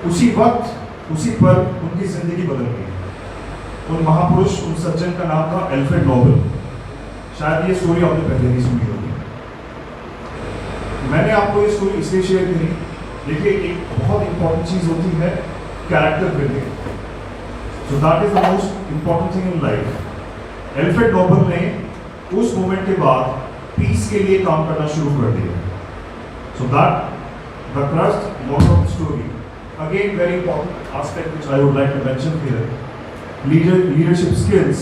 उसी वक्त, उसी पल उनकी जिंदगी बदल गई। उन महापुरुष, उन सज्जन का नाम था एल्फ्रेड नोबेल। शायद ये स्टोरी आपने पहले भी सुनी होगी। मैंने आपको ये स्टोरी इसलिए शेयर करी, देखिए एक बहुत इंपॉर्टेंट चीज़ होती है character building. So that is the most important thing in life. Alfred Nobel ने उस मोमेंट के बाद पीस के लिए काम करना शुरू कर दिया। So that the crust more of the story, again very important aspect which I would like to mention here, leadership skills,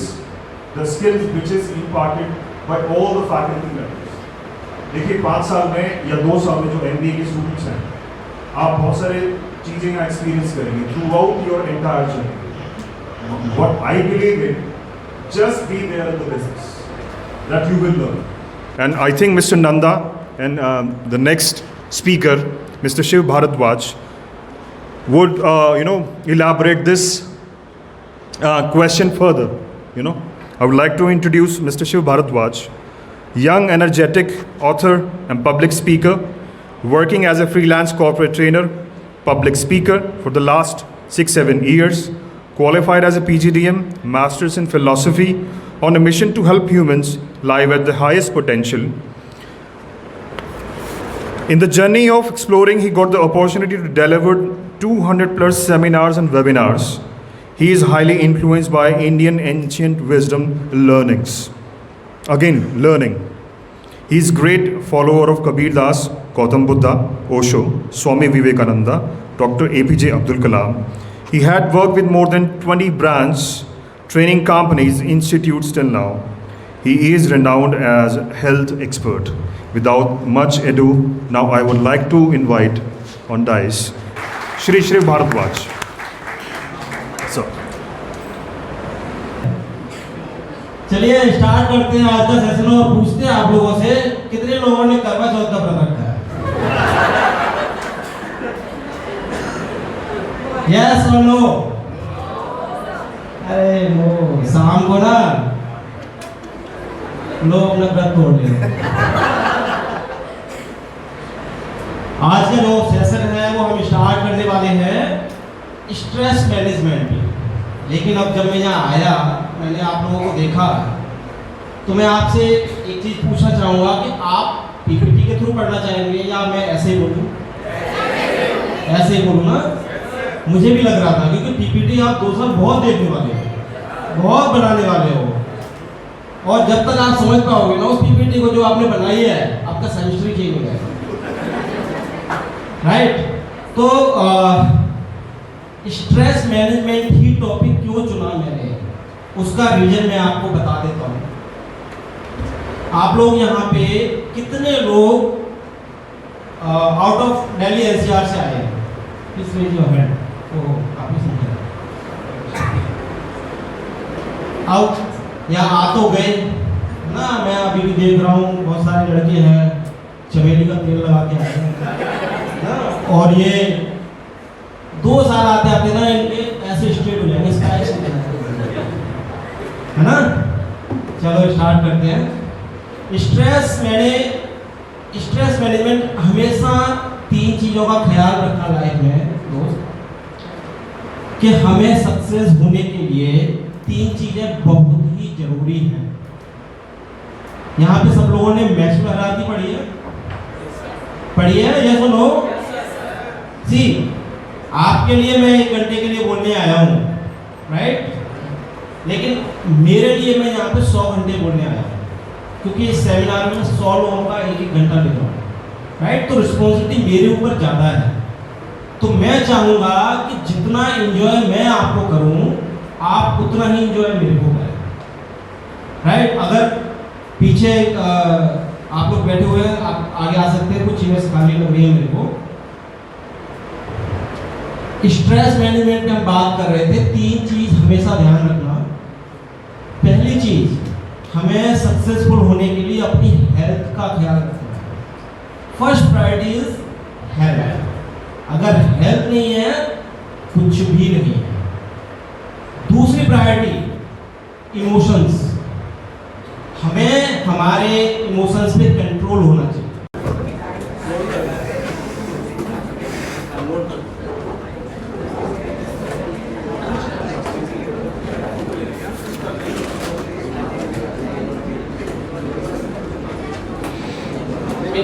the skills which is imparted by all the faculty members. देखिए 5 साल में या 2 साल में जो MBA के students हैं, आप बहुत सारे चीज़ें यहाँ एक्सपीरियंस करेंगे throughout your entire journey. What I believe in, just be there in the business, that you will learn. And I think Mr. Nanda and the next speaker, Mr. Shiv Bharadwaj, would, elaborate this question further. I would like to introduce Mr. Shiv Bharadwaj, young, energetic author and public speaker, working as a freelance corporate trainer, public speaker for the last 6-7 years, qualified as a PGDM, Masters in Philosophy, on a mission to help humans live at the highest potential. In the journey of exploring, he got the opportunity to deliver 200 plus seminars and webinars. He is highly influenced by Indian ancient wisdom learnings. Again, learning. He is great follower of Kabir Das, Gautam Buddha, Osho, Swami Vivekananda, Dr. APJ Abdul Kalam. He had worked with more than 20 brands, training companies, institutes till now. He is renowned as a health expert. Without much ado, now I would like to invite on dais Shri Bharadwaj. So, चलिए start करते हैं आज का session और पूछते हैं आप लोगों से कितने लोगों ने करवा चौथ का व्रत रखा है? यस और नो? अरे नो, शाम को ना लोग अपना व्रत तोड़ लेते हैं। आज का जो सेशन है वो हम स्टार्ट करने वाले हैं स्ट्रेस मैनेजमेंट। लेकिन अब जब मैं यहाँ आया, मैंने आप लोगों को देखा, तो मैं आपसे एक चीज़ पूछना चाहूँगा कि आप पीपीटी के थ्रू पढ़ना चाहेंगे या मैं ऐसे ही बोलूँ? ऐसे ही बोलूँ ना? मुझे भी लग रहा था क्योंकि पीपीटी आप 2 साल बहुत देखने वाले हो, बहुत बनाने वाले हो, और जब तक आप समझ पाओगे ना उस पीपीटी को जो आपने बनाई है, आपका सेमेस्टर चेंज हो जाएगा। राइट? तो स्ट्रेस मैनेजमेंट ही टॉपिक क्यों चुना मैंने, उसका रीजन मैं आपको बता देता हूँ। आप लोग यहाँ पे कितने लोग आउट ऑफ दिल्ली एनसीआर से आए हैं? Please raise your hand. Oh, काफी संख्या आउट या आ तो गए ना। मैं अभी भी देख रहा हूँ बहुत सारे लड़के हैं चमेली का तेल लगा के आए हैं ना, और ये 2 साल आते आते ना इनके ऐसे स्ट्रेट हो जाएंगे, स्काई से है ना। चलो स्टार्ट करते हैं। स्ट्रेस मैनेजमेंट हमेशा 3 चीज़ों का ख्याल रखना लाइफ में दोस्त, कि हमें सक्सेस होने के लिए 3 चीज़ें बहुत ही जरूरी हैं। यहाँ पे सब लोगों ने मैक्सवेल हायरार्की पढ़ी है या सुनो? सी, आपके लिए मैं 1 घंटे के लिए बोलने आया हूँ, राइट? लेकिन मेरे लिए मैं यहाँ पे 100 घंटे बोलने आया हूँ, क्योंकि इस सेमिनार में 100 लोगों का 1-1 घंटा ले रहा हूँ, राइट? तो रिस्पॉन्सिबिलिटी मेरे ऊपर ज़्यादा है। तो मैं चाहूँगा कि जितना एंजॉय मैं आपको करूँ, आप उतना ही एंजॉय मेरे को करें, राइट? अगर पीछे आप लोग बैठे हुए हैं, आप आगे आ सकते हैं, कुछ चीज़ें सिखाने लग रही है मेरे को। स्ट्रेस मैनेजमेंट में हम बात कर रहे थे, 3 चीज हमेशा ध्यान रखना। पहली चीज, हमें सक्सेसफुल होने के लिए अपनी हेल्थ का ख्याल रखना है। First priority is health. अगर हेल्थ नहीं है, कुछ भी नहीं है। दूसरी प्रायोरिटी इमोशंस। हमें हमारे इमोशंस पे कंट्रोल होना चाहिए।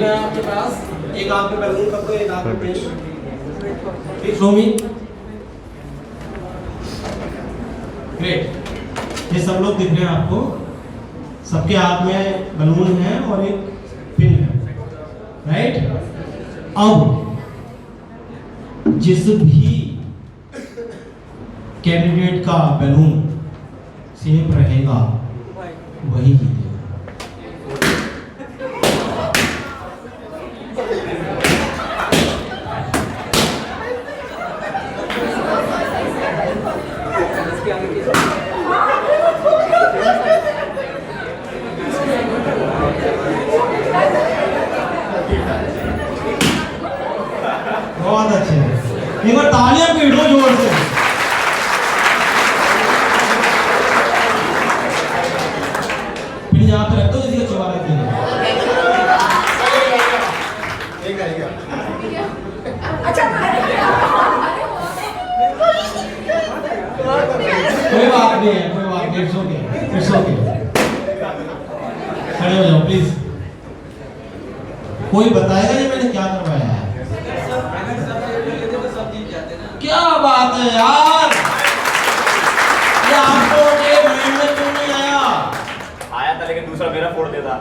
आपके पास एक हाथ में बैलून कर दो, एक हाथ में पेन। शो मी। ग्रेट। ये सब लोग दिख रहे हैं आपको, सबके हाथ में बैलून है और एक पिन है, राइट? अब जिस भी कैंडिडेट का बैलून सेम रहेगा वही जीतेगा। बहुत अच्छे, एक बार तालियां कोई बात नहीं है, कोई बात नहीं, इट्स ओके। खड़े हो जाओ प्लीज। कोई बताएगा नहीं मैंने क्या करवाया है? क्या बात है यार, ये आपको के माइंड में क्यों नहीं आया? आया था लेकिन दूसरा मेरा फोड़ देता।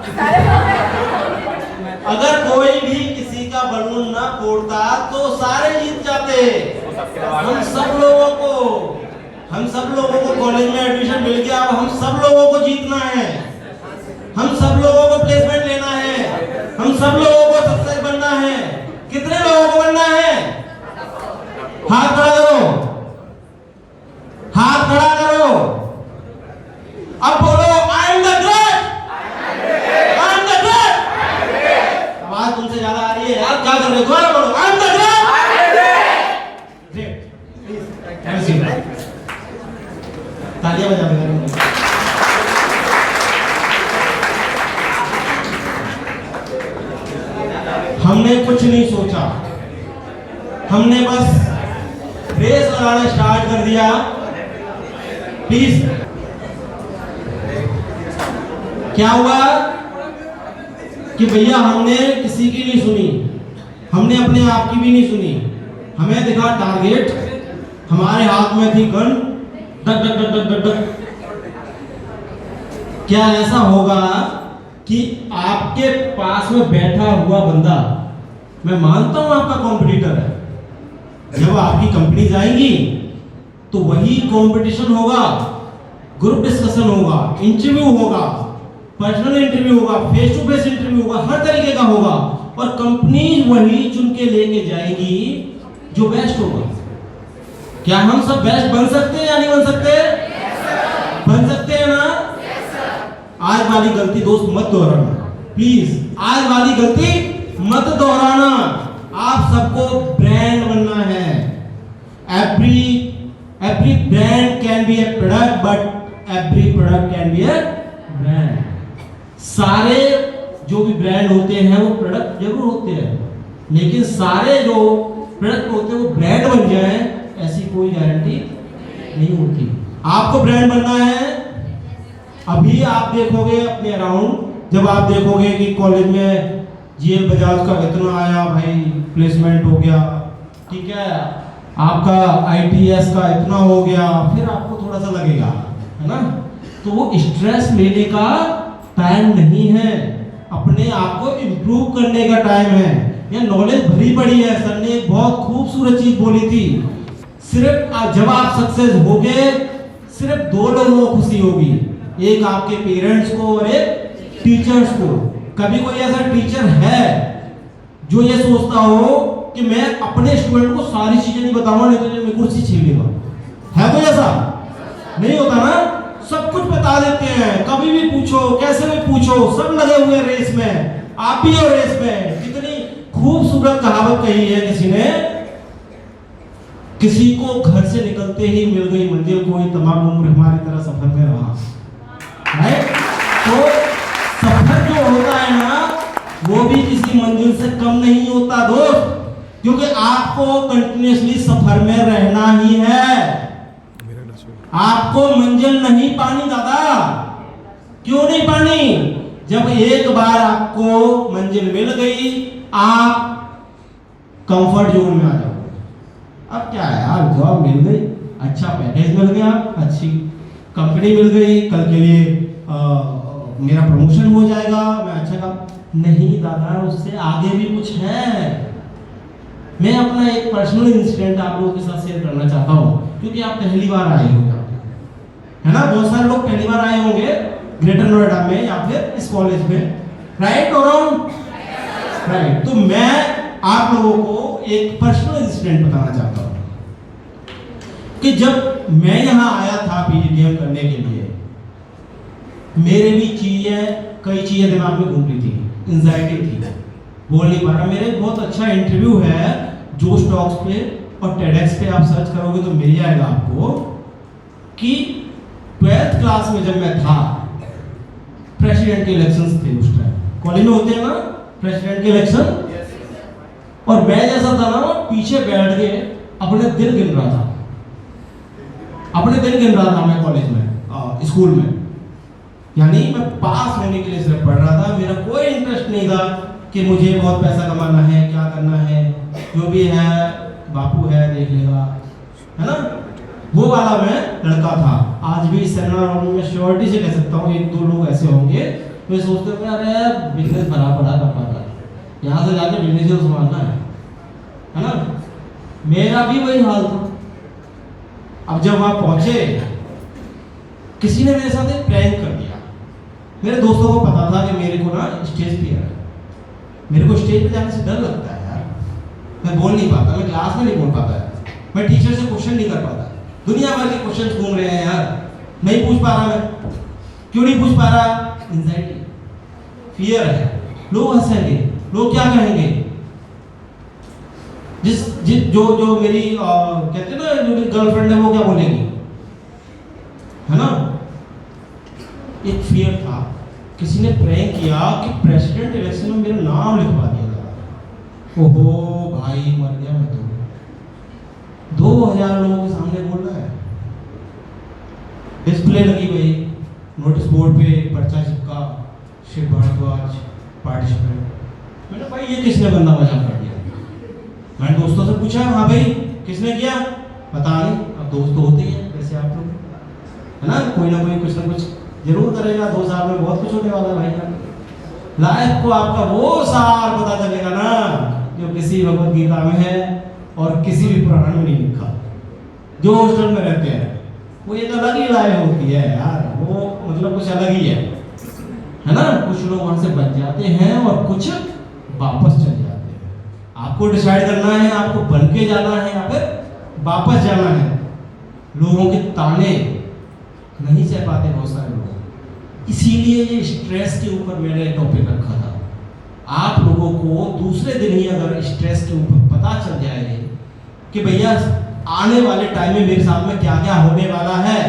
अगर कोई भी किसी का बलून ना फोड़ता तो सारे जीत जाते। हम सब लोगों को कॉलेज में एडमिशन मिल गया, अब हम सब लोगों को जीतना है, हम सब लोगों को प्लेसमेंट लेना है, हम सब लोगों को सक्सेस बनना है। कितने लोगों को बनना है? हाथ खड़ा करो, हाथ खड़ा करो। अब बोलो I am the great, I am the great. आवाज तुमसे ज्यादा आ रही है यार, क्या कर रहे हो? दोबारा बोलो I am the great. Great, तालियां बजा दो। हमने कुछ नहीं सोचा, हमने बस रेस लगाना स्टार्ट कर दिया। प्लीज, क्या हुआ कि भैया हमने किसी की नहीं सुनी, हमने अपने आप की भी नहीं सुनी। हमें दिखा टारगेट, हमारे हाथ में थी gun, duck duck duck duck duck duck. क्या ऐसा होगा कि आपके पास में बैठा हुआ बंदा, मैं मानता हूं आपका कॉम्पिटिटर है, जब आपकी कंपनी जाएंगी तो वही कंपटीशन होगा, ग्रुप डिस्कशन होगा, इंटरव्यू होगा, पर्सनल इंटरव्यू होगा, फेस टू फेस इंटरव्यू होगा, हर तरीके का होगा, और कंपनी वही चुन के लेके जाएगी जो बेस्ट होगा। क्या हम सब बेस्ट बन सकते हैं या नहीं बन सकते? बन सकते हैं ना? आज वाली गलती दोस्त मत दोहराना प्लीज, आज वाली गलती मत दोहराना। आप सबको ब्रांड बनना है। Every brand can be A product, but every product can be A brand. सारे जो भी ब्रांड होते हैं वो प्रोडक्ट जरूर होते हैं, लेकिन सारे जो प्रोडक्ट होते हैं वो ब्रांड बन जाए ऐसी कोई गारंटी नहीं होती। आपको ब्रांड बनना है। अभी आप देखोगे अपने अराउंड, जब आप देखोगे कि कॉलेज में जीएल बजाज का इतना आया भाई, प्लेसमेंट हो गया, ठीक है, आपका आईटीएस का इतना हो गया, फिर आपको थोड़ा सा लगेगा, है ना? तो वो स्ट्रेस लेने का टाइम नहीं है, अपने आप को इम्प्रूव करने का टाइम है। ये नॉलेज भरी पड़ी है। सर ने एक बहुत खूबसूरत चीज बोली थी, सिर्फ जब आप सक्सेस हो गए, सिर्फ दो लोगों को खुशी होगी, एक आपके पेरेंट्स को और एक टीचर्स को। कभी कोई ऐसा टीचर है जो ये सोचता हो कि मैं अपने स्टूडेंट को सारी चीजें नहीं बताऊंगा, नहीं तो मेरी कुर्सी छीन लेगा? है कोई ऐसा? नहीं होता ना, सब कुछ बता देते हैं, कभी भी पूछो, कैसे भी पूछो, सब लगे हुए रेस में, आप भी हो रेस में। कितनी खूबसूरत कहावत कही है किसी ने, किसी को घर से निकलते ही मिल गई मंजिल, कोई तमाम उम्र हमारी तरह सफर में रहा है। तो सफर जो होता है ना, वो भी किसी मंजिल से कम नहीं होता दोस्त, क्योंकि आपको कंटिन्यूअसली सफर में रहना ही है। आपको मंजिल नहीं पानी दादा। क्यों नहीं पानी? जब एक बार आपको मंजिल मिल गई, आप कंफर्ट जोन में आ जाओ। अब क्या है यार, जॉब मिल गई, अच्छा पैकेज मिल गया, अच्छी कंपनी मिल गई, कल के लिए मेरा प्रमोशन हो जाएगा, मैं अच्छा काम। नहीं दादा, उससे आगे भी कुछ है। मैं अपना एक पर्सनल इंसिडेंट आप लोगों के साथ शेयर करना चाहता हूँ, क्योंकि आप पहली बार आए हो, है ना? बहुत सारे लोग पहली बार आए होंगे ग्रेटर नोएडा में या फिर इस कॉलेज में, राइट और रॉन्ग? राइट। तो मैं आप लोगों को एक पर्सनल इंसिडेंट बताना चाहता हूँ कि जब मैं यहाँ आया था पीजीडीएम करने के लिए, मेरे भी कई चीजें दिमाग में घूम रही थी, एंजाइटी थी, बोल नहीं पा रहा। मेरे बहुत अच्छा इंटरव्यू है जोश टॉक्स पे और टेडेक्स पे, आप सर्च करोगे तो मिल जाएगा आपको, कि 12th क्लास में जब मैं था, प्रेसिडेंट के इलेक्शंस थे उस टाइम, कॉलेज में होते हैं ना प्रेसिडेंट के इलेक्शन, और मैं जैसा था ना, पीछे बैठ के अपने दिल गिन रहा था, अपने दिन गिन रहा था मैं कॉलेज में, स्कूल में, यानी मैं पास होने के लिए सिर्फ पढ़ रहा था। मेरा कोई इंटरेस्ट नहीं था कि मुझे बहुत पैसा कमाना है, क्या करना है, जो भी है बापू है देख लेगा, है ना, वो वाला मैं लड़का था। आज भी सेमिनार में श्योरिटी से कह सकता हूँ, एक दो लोग ऐसे होंगे वे सोचते हैं अरे बिजनेस भरा पड़ा कपड़ा, यहाँ से जाके बिजनेस ही संभालना है ना। मेरा भी वही हाल था। अब जब वहां पहुंचे, किसी ने मेरे साथ एक प्रैंक कर दिया। मेरे दोस्तों को पता था कि मेरे को ना स्टेज फियर है, मेरे को स्टेज पे जाने से डर लगता है यार, मैं बोल नहीं पाता, मैं क्लास में नहीं बोल पाता है, मैं टीचर से क्वेश्चन नहीं कर पाता, दुनिया भर के क्वेश्चन घूम रहे हैं यार, नहीं पूछ पा रहा मैं। क्यों नहीं पूछ पा रहा? एंजाइटी, फियर है, लोग हंसेंगे, लोग क्या कहेंगे, जो मेरी कहते हैं ना, जो मेरी गर्लफ्रेंड है वो क्या बोलेगी, है ना। एक फियर था। किसी ने प्रैंक किया कि प्रेसिडेंट इलेक्शन में मेरा नाम लिखवा दिया था। ओहो भाई, मर गया मैं तो। 2000 लोगों के सामने बोल रहा है, डिस्प्ले लगी गई, नोटिस बोर्ड पे पर्चा चिपका, शिव भारद्वाज पार्टिसिपेंट। मैंने भाई ये किसने गंदा मजाक कर दिया? मैंने दोस्तों से पूछा, हाँ भाई किसने किया? पता नहीं। अब दोस्त तो होते ही हैं वैसे आप लोग, है ना, कोई ना कोई कुछ ना कुछ जरूर करेगा। 2 साल में बहुत कुछ होने वाला है भाई। लाइफ को आपका वो सार पता चलेगा ना जो किसी भगवत गीता में है और किसी भी पुराण में नहीं लिखा। जो हॉस्टल में रहते हैं वो ये तो अलग ही लाइफ होती है यार, वो मतलब कुछ अलग ही है ना। कुछ लोग वहां से बच जाते हैं और कुछ वापस चले जाते हैं। आपको डिसाइड करना है आपको बन के जाना है या फिर वापस जाना है। लोगों के ताने नहीं सह पाते बहुत सारे लोग, इसीलिए ये स्ट्रेस के ऊपर मैंने टॉपिक रखा था। आप लोगों को दूसरे दिन ही अगर स्ट्रेस के ऊपर पता चल जाए कि भैया आने वाले टाइम में मेरे साथ में क्या क्या होने वाला है,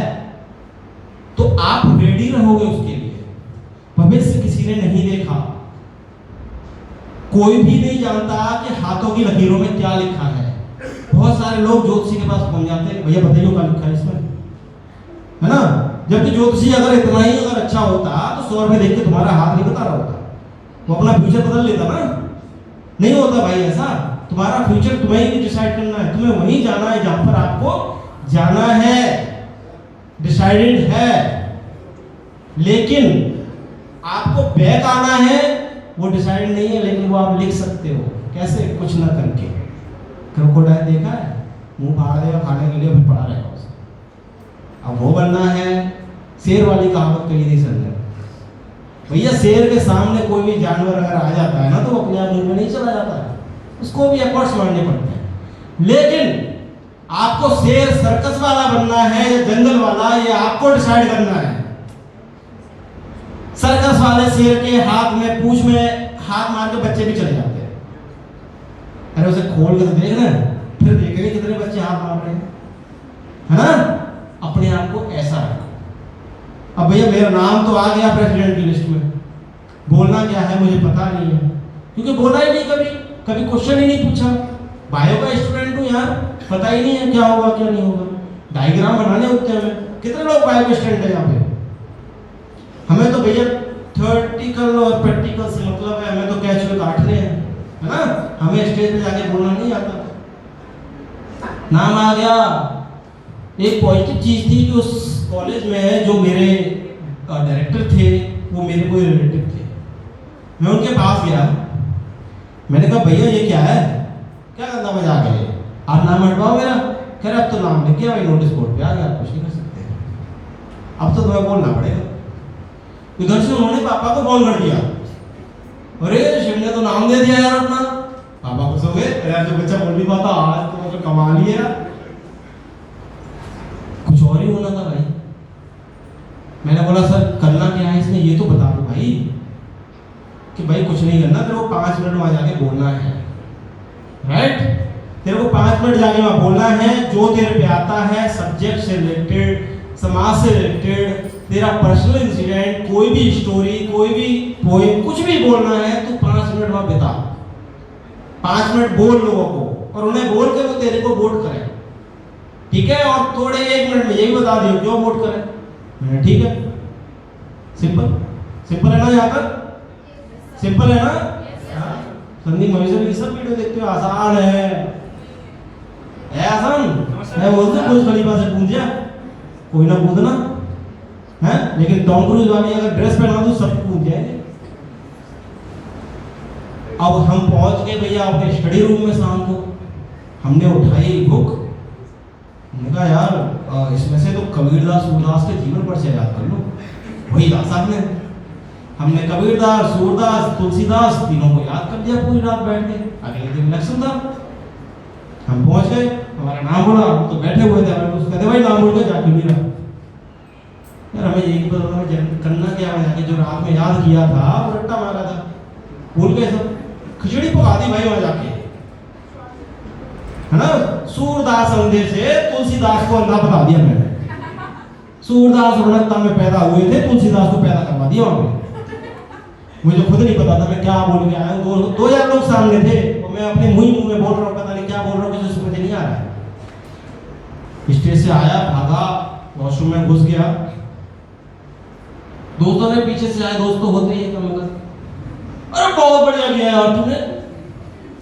तो आप रेडी रहोगे उसके लिए। भविष्य किसी ने नहीं देखा, कोई भी नहीं जानता कि हाथों की लकीरों में क्या लिखा है। बहुत सारे लोग ज्योतिषी के पास पहुंच जाते हैं, भैया बताइए क्या लिखा है इसमें, है ना। जबकि ज्योतिषी अगर इतना ही अगर अच्छा होता तो 100 रुपए देख के तुम्हारा हाथ नहीं बता रहा होता, वो अपना फ्यूचर बदल लेता ना। नहीं होता भाई ऐसा। तुम्हारा फ्यूचर तुम्हें ही डिसाइड करना है, तुम्हें वहीं जाना है जहां पर आपको जाना है, डिसाइडेड है। लेकिन आपको बैक आना है वो डिसाइड नहीं है, लेकिन वो आप लिख सकते हो। कैसे? कुछ ना करके। क्रोकोडाइल देखा है, मुंह फाड़ देगा खाने के लिए, फिर पड़ा रहेगा उसे। अब वो बनना है। शेर वाली कहावत कही थी सर ने, भैया शेर के सामने कोई भी जानवर अगर आ जाता है ना तो वो अपने आप मुंह में नहीं चला जाता है, उसको भी एफर्ट्स मारने पड़ते हैं। लेकिन आपको शेर सर्कस वाला बनना है या जंगल वाला, ये आपको डिसाइड करना है। सर्कस वाले शेर के हाथ में, पूंछ में हाथ मार के बच्चे भी चले जाते हैं। अरे उसे खोल के तो देख रहे हैं, फिर देखेंगे कितने बच्चे हाथ मार रहे हैं, है ना। अपने आप को ऐसा रखो। अब भैया मेरा नाम तो आ गया प्रेसिडेंट की लिस्ट में, बोलना क्या है मुझे पता नहीं है, क्योंकि बोला ही नहीं, कभी क्वेश्चन ही नहीं पूछा। बायो का स्टूडेंट हूँ यार, पता ही नहीं है क्या होगा क्या नहीं होगा। डायग्राम बनाने होते हैं हमें। कितने लोग बायो के स्टूडेंट है यहाँ पे? हमें तो भैया थ्योरेटिकल और प्रैक्टिकल से मतलब है, हमें तो कैचुअल काटने हैं, है ना। हमें स्टेज पे जाके बोलना नहीं आता। नाम आ गया। एक पॉजिटिव चीज थी कि उस कॉलेज में जो मेरे डायरेक्टर थे वो मेरे कोई रिलेटिव थे। मैं उनके पास गया, मैंने कहा भैया ये क्या है, क्या करना मजाक है, आप नाम हटवाओ मेरा। कह रहे अब तो नाम लिख गया भाई नोटिस बोर्ड पे आ गया, आप कुछ नहीं कर सकते, अब तो तुम्हें बोलना पड़ेगा। इधर से उन्होंने पापा को फोन कर दिया, अरे शिव ने तो नाम दे दिया यार अपना। पापा खुश हो गए, यार जो बच्चा बोल नहीं पाता आज तो मतलब कमाल ही है यार। कुछ और ही होना था भाई। मैंने बोला सर करना क्या है इसमें ये तो बता दो भाई। कि भाई कुछ नहीं करना, तेरे को 5 मिनट वहां जाके बोलना है, राइट। तेरे को 5 मिनट जाके वहां बोलना है, जो तेरे पे आता है सब्जेक्ट से रिलेटेड, समाज से रिलेटेड, तेरा पर्सनल इंसिडेंट, कोई भी स्टोरी, कोई भी पोएम, कुछ भी बोलना है तो 5 मिनट वहां बिता। 5 मिनट बोल लोगों को और उन्हें बोल के वो तेरे को वोट करें। ठीक है, और थोड़े 1 मिनट में यही बता दियो क्यों वोट करें। मैंने ठीक है, सिंपल सिंपल है ना, यहाँ तक सिंपल है ना। संदीप महेश्वर ये सब वीडियो देखते हो, आसान है आसान। मैं बोलते बुर्ज खलीफा से पूछ जा, कोई ना पूछना है, लेकिन टॉम क्रूज वाली अगर ड्रेस पहना दो सब पूछ जाएंगे। अब हम पहुंच गए भैया अपने स्टडी रूम में शाम को, हमने उठाई बुक, हमने कहा यार इसमें से तो कबीरदास सूरदास के जीवन पर से याद कर लो। वही दास साहब ने, हमने कबीरदास सूरदास तुलसीदास तीनों को याद कर दिया पूरी रात बैठ के। अगले दिन इलेक्शन था, हम पहुंच गए, हमारा नाम बोला, हम तो बैठे हुए थे, हमें कुछ कहते भाई नाम बोल के जाके मेरा यार हमें यही पता था करना क्या है, जाके जो रात में याद किया था वो रट्टा मारा था, भूल गए सब। खिचड़ी पका दी भाई वहां जाके, है ना। सूरदास अंधे से तुलसीदास को अंधा बता दिया मैंने। सूरदास रड़कता में पैदा हुए थे, तुलसीदास को पैदा करवा दिया उन्होंने। मुझे खुद नहीं पता था मैं क्या बोल के आया हूँ। 2000 लोग सामने थे और मैं अपने मुंह में बोल रहा हूँ, पता नहीं क्या बोल रहा हूँ, किसी समझ नहीं आ रहा है। स्टेज से आया, भागा, वॉशरूम में घुस गया, दोस्तों ने पीछे से आए, दोस्तों होते ही कम होगा, अरे बहुत बढ़िया किया यार तूने।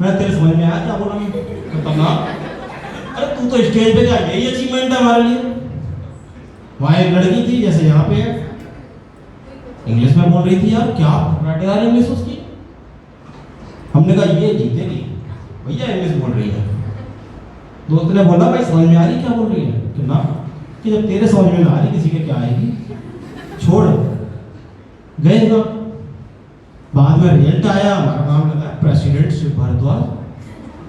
मैं तेरे समझ में आया क्या बोला मैं, खतरनाक। अरे तू तो स्टेज पे क्या, यही अचीवमेंट है हमारे लिए। वहां एक लड़की थी जैसे यहाँ पे है, इंग्लिश में बोल रही थी, यार क्या फटाटेदार इंग्लिश उसकी। हमने कहा ये जीतेगी भैया, इंग्लिश बोल रही है। दोस्त ने बोला भाई समझ में आ रही क्या बोल रही है, कि ना, कि जब तेरे समझ में ना आ रही किसी के क्या आएगी, छोड़। गए ना, बाद में रिजल्ट आया, हमारा नाम लगा प्रेसिडेंट शिव भारद्वाज।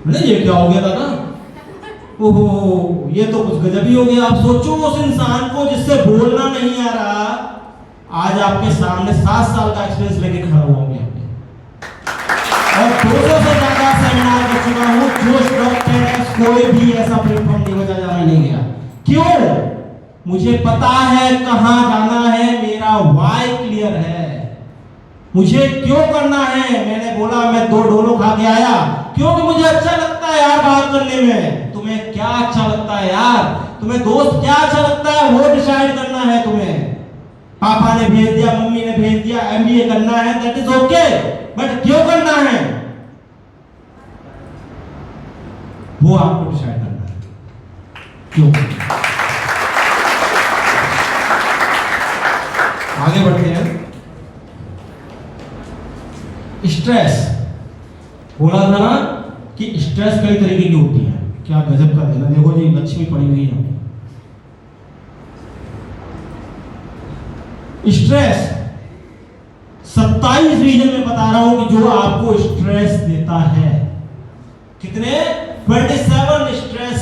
मैंने ये क्या हो गया दादा, ओहो ये तो कुछ गजब ही हो गया। आप सोचो उस इंसान को जिससे बोलना नहीं आ रहा, आज आपके सामने 7 साल का एक्सपीरियंस लेके खड़ा हुआ हूँ और 200 से ज्यादा सेमिनार कर चुका हूँ। जोश डॉक्टर कोई भी ऐसा प्लेटफॉर्म नहीं बचा जहाँ नहीं गया। क्यों? मुझे पता है कहाँ जाना है, मेरा वाई क्लियर है, मुझे क्यों करना है। मैंने बोला मैं 2 डोलो खा के आया क्योंकि मुझे अच्छा लगता है यार बात करने में। तुम्हें क्या अच्छा लगता है यार, तुम्हें दोस्त क्या अच्छा लगता है वो डिसाइड करना है तुम्हें। पापा ने भेज दिया, मम्मी ने भेज दिया, एमबीए करना है, दैट इज ओके, बट क्यों करना है वो आपको डिसाइड करना है, क्यों। आगे बढ़ते हैं। स्ट्रेस बोला था ना कि स्ट्रेस कई तरीके की होती है। क्या गजब का देना, देखो जी लक्ष्मी पड़ी हुई है। स्ट्रेस 27 रीजन में बता रहा हूं कि जो आपको स्ट्रेस देता है। कितने? 27 स्ट्रेस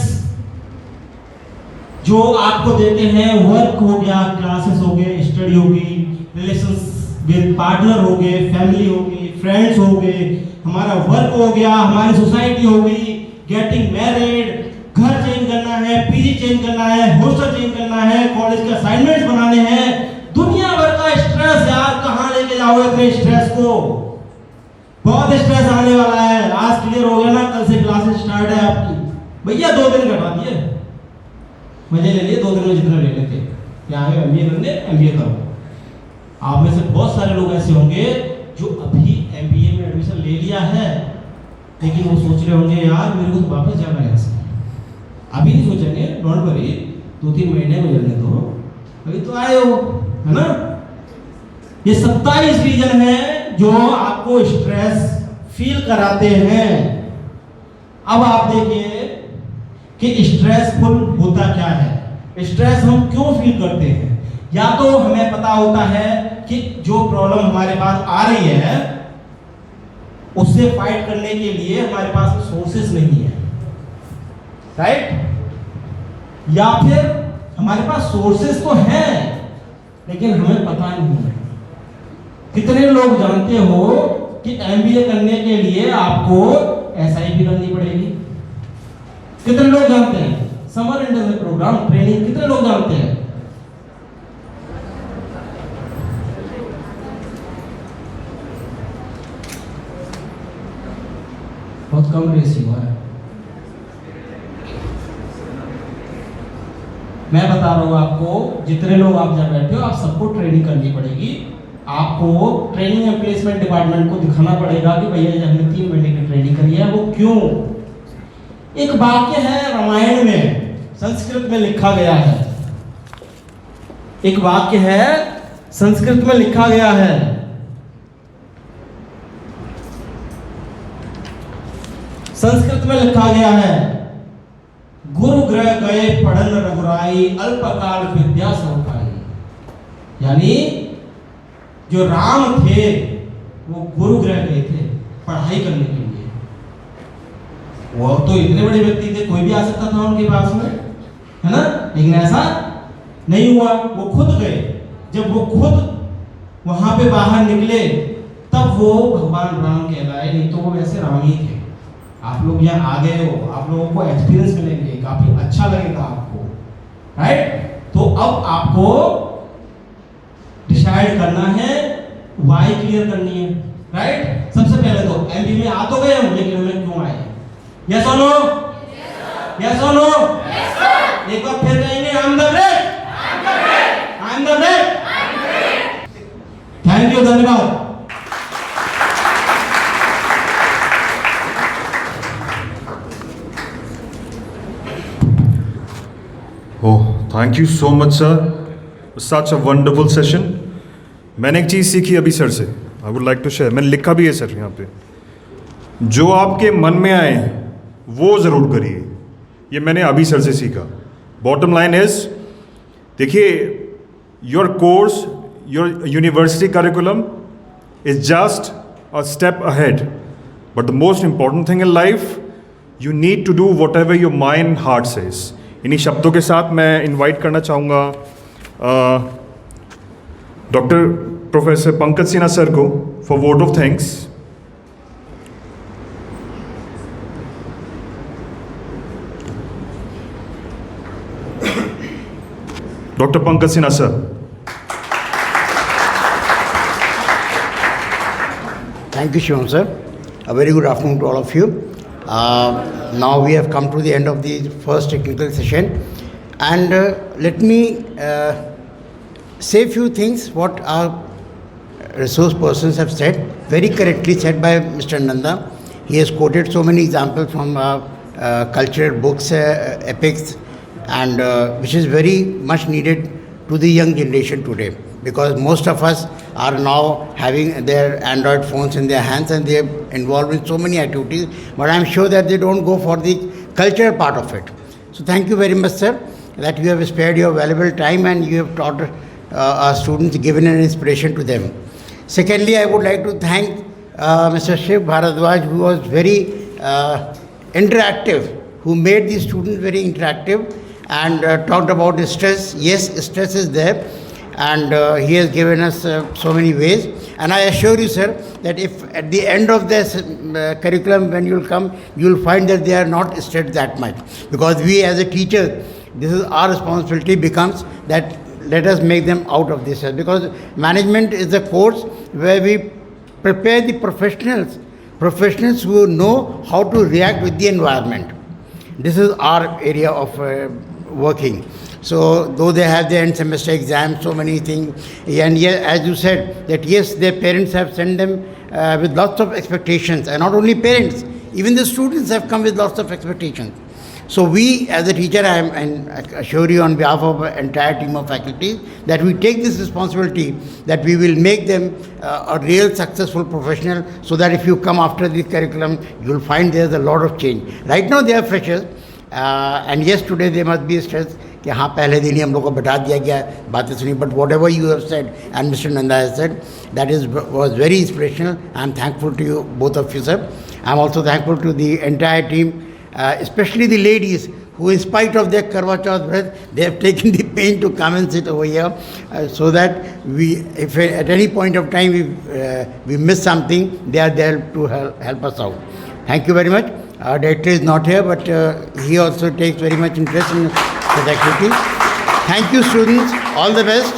जो आपको देते हैं। वर्क हो गया, क्लासेस हो गए, स्टडी हो गई, रिलेशंस विद पार्टनर हो गए, फैमिली हो गई, फ्रेंड्स हो गए, हमारा वर्क हो गया, हमारी सोसाइटी हो गई, गेटिंग मैरिड, घर चेंज करना है, पीजी चेंज करना है, हॉस्टल चेंज करना है, कॉलेज के असाइनमेंट्स बनाने हैं, दुनिया भर का स्ट्रेस। यार कहां लेके जाओगे इतने स्ट्रेस को? बहुत स्ट्रेस आने वाला है। आज क्लियर हो गया ना, कल से क्लासेस स्टार्ट है आपकी। भैया 2 दिन घटा दिए, मजे ले लिए 2 दिन में जितना ले लेते। क्या है एमबीए करने, एमबीए करो। आप में से बहुत सारे लोग ऐसे होंगे जो अभी एमबीए में एडमिशन ले लिया है, लेकिन वो सोच रहे होंगे यार मेरे को तो वापस जाना है यहाँ से। अभी नहीं सोचेंगे, डोंट वरी, 2-3 महीने गुजरने दो, अभी तो आए हो, है ना। ये 27 रीजन है जो आपको स्ट्रेस फील कराते हैं। अब आप देखिए कि स्ट्रेसफुल होता क्या है, स्ट्रेस हम क्यों फील करते हैं। या तो हमें पता होता है कि जो प्रॉब्लम हमारे पास आ रही है उससे फाइट करने के लिए हमारे पास सोर्सेस नहीं है, राइट। या फिर हमारे पास सोर्सेस तो हैं लेकिन हमें पता नहीं है। कितने लोग जानते हो कि एमबीए करने के लिए आपको एसआईपी करनी पड़ेगी? कितने लोग जानते हैं? समर इंटर्नशिप प्रोग्राम ट्रेनिंग, कितने लोग जानते हैं? बहुत कम रेशियो है। मैं बता रहा हूँ आपको, जितने लोग आप जब बैठे हो आप सबको ट्रेनिंग करनी पड़ेगी। आपको ट्रेनिंग एंड प्लेसमेंट डिपार्टमेंट को दिखाना पड़ेगा कि भैया ये हमने 3 महीने की ट्रेनिंग करी है, वो क्यों। एक वाक्य है रामायण में, संस्कृत में लिखा गया है, एक वाक्य है संस्कृत में लिखा गया है, संस्कृत में लिखा गया है, गुरु ग्रह गए पढ़न रघुराई, अल्पकाल विद्या समुखाई। यानी जो राम थे वो गुरु ग्रह गए थे पढ़ाई करने के लिए। वो तो इतने बड़े व्यक्ति थे, कोई भी आ सकता था उनके पास में, है ना, लेकिन ऐसा नहीं हुआ, वो खुद गए। जब वो खुद वहां पे बाहर निकले तब वो भगवान राम कहलाए, नहीं तो वो वैसे राम ही थे। आप लोग यहाँ आ गए हो, आप लोगों को एक्सपीरियंस मिलेंगे, काफी अच्छा लगेगा आपको, राइट। तो अब आपको डिसाइड करना है, वाई क्लियर करनी है, राइट। सबसे पहले तो एमपी में आ तो गए हम, लेकिन हमें क्यों आए, यस और नो, यस और नो। एक बार फिर कहेंगे I am the great, I am the great. Thank you, धन्यवाद। Oh, thank you so much, sir. Such a wonderful session. मैंने एक चीज़ सीखी अभी सर से, I would like to share. मैंने लिखा भी है सर यहाँ पे, जो आपके मन में आए वो ज़रूर करिए। ये मैंने अभी सर से सीखा। बॉटम लाइन इज, देखिए, your course, your university curriculum is just a step ahead, but the most important thing in life, you need to do whatever your mind heart says. इन्हीं शब्दों के साथ मैं invite करना चाहूँगा doctor professor Pankaj Sinha sir को for vote of thanks. Doctor Pankaj Sinha sir. Thank you, Shivam sir. A very good afternoon to all of you. Now we have come to the end of the first technical session, and let me say a few things what our resource persons have said, very correctly said by Mr. Nanda. He has quoted so many examples from cultural books, epics, and which is very much needed to the young generation today, because most of us are now having their Android phones in their hands and they are involved in so many activities, but I am sure that they don't go for the cultural part of it. So thank you very much, sir, that you have spared your valuable time and you have taught our students, given an inspiration to them. Secondly, I would like to thank Mr. Shiv Bharadwaj, who was very interactive, who made the students very interactive and talked about the stress. Yes, stress is there, and he has given us so many ways, and I assure you, sir, that if at the end of this curriculum, when you will come, you will find that they are not stressed that much, because we as a teacher, this is our responsibility becomes that let us make them out of this, because management is a course where we prepare the professionals who know how to react with the environment. This is our area of working. So though they have their end semester exams, so many things, and yet, as you said, that yes, their parents have sent them with lots of expectations, and not only parents, even the students have come with lots of expectations. So we as a teacher, and I assure you on behalf of an entire team of faculty, that we take this responsibility, that we will make them a real successful professional, so that if you come after this curriculum, you will find there's a lot of change. Right now they are freshers, and yes, today they must be stressed कि हाँ पहले दिन ही हम लोग को बैठा दिया गया, बातें सुनी, but what ever you have said and mister Nanda has said, that was very inspirational. I am thankful to you, both of you, sir. I am also thankful to the entire team, especially the ladies, who in spite of their Karwa Chauth breath, they have taken the pain to come and sit over here, so that we, if at any point of time we miss something, they are there to help us out. Thank you very much. Our director is not here, but he also takes very much interest in this activity. Thank you, students. All the best.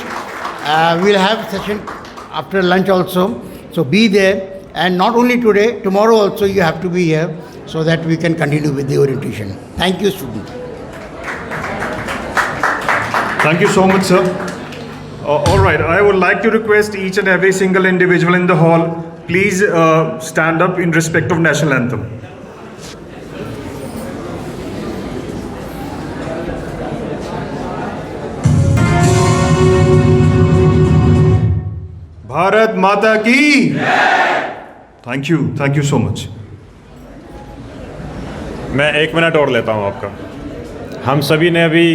We'll have session after lunch also, so be there. And not only today, tomorrow also you have to be here, so that we can continue with the orientation. Thank you, students. Thank you so much, sir. All right, I would like to request each and every single individual in the hall, please stand up in respect of national anthem. Bharat माता की thank you so much. मैं 1 minute और लेता हूँ आपका. हम सभी ने अभी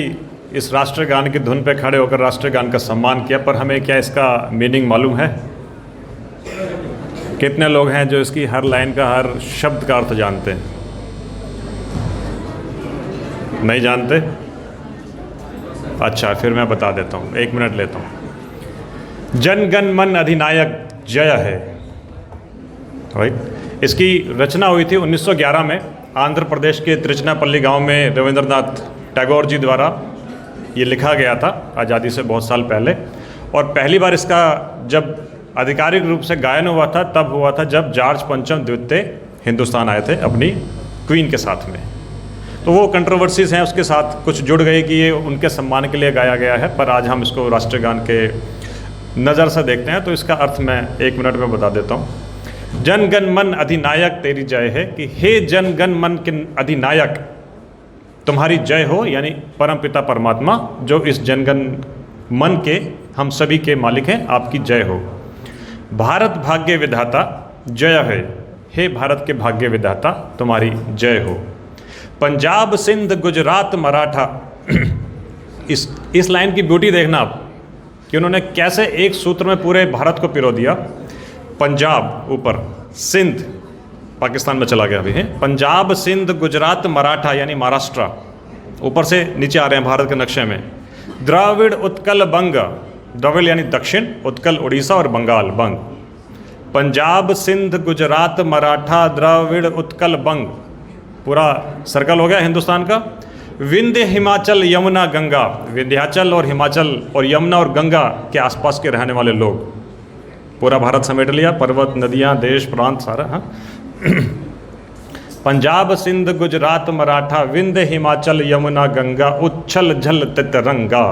इस राष्ट्रगान की धुन पे खड़े होकर राष्ट्रगान का सम्मान किया, पर हमें क्या इसका मीनिंग मालूम है? कितने लोग हैं जो इसकी हर लाइन का, हर शब्द का अर्थ जानते हैं? नहीं जानते? अच्छा, फिर मैं बता देता हूँ, 1 मिनट लेता हूँ. जन गण मन अधिनायक जय है, राइट. इसकी रचना हुई थी 1911 में आंध्र प्रदेश के त्रिचनापल्ली गांव में रविंद्रनाथ टैगोर जी द्वारा ये लिखा गया था, आज़ादी से बहुत साल पहले. और पहली बार इसका जब आधिकारिक रूप से गायन हुआ था तब हुआ था जब जॉर्ज पंचम द्वितीय हिंदुस्तान आए थे अपनी क्वीन के साथ में. तो वो कंट्रोवर्सीज़ हैं उसके साथ कुछ जुड़ गई कि ये उनके सम्मान के लिए गाया गया है, पर आज हम इसको राष्ट्रगान के नज़र से देखते हैं. तो इसका अर्थ मैं 1 मिनट में बता देता हूँ. जन गण मन अधिनायक तेरी जय है, कि हे जन गण मन के अधिनायक तुम्हारी जय हो, यानी परमपिता परमात्मा जो इस जनगण मन के हम सभी के मालिक हैं, आपकी जय हो. भारत भाग्य विधाता जय है, हे भारत के भाग्य विधाता तुम्हारी जय हो. पंजाब सिंध गुजरात मराठा इस लाइन की ब्यूटी देखना आप कि उन्होंने कैसे एक सूत्र में पूरे भारत को पिरो दिया. पंजाब ऊपर, सिंध पाकिस्तान में चला गया अभी है, पंजाब सिंध गुजरात मराठा यानी महाराष्ट्र ऊपर से नीचे आ रहे हैं भारत के नक्शे में. द्राविड़ उत्कल बंग, द्रविड़ यानी दक्षिण, उत्कल उड़ीसा और बंगाल बंग. पंजाब सिंध गुजरात मराठा द्राविड़ उत्कल बंग, पूरा सर्कल हो गया हिंदुस्तान का. विंध्य हिमाचल यमुना गंगा, विंध्याचल और हिमाचल और यमुना और गंगा के आसपास के रहने वाले लोग, पूरा भारत समेट लिया, पर्वत नदियाँ देश प्रांत सारा. हाँ. पंजाब सिंध गुजरात मराठा विंध्य हिमाचल यमुना गंगा उच्छल झल तिरंगा,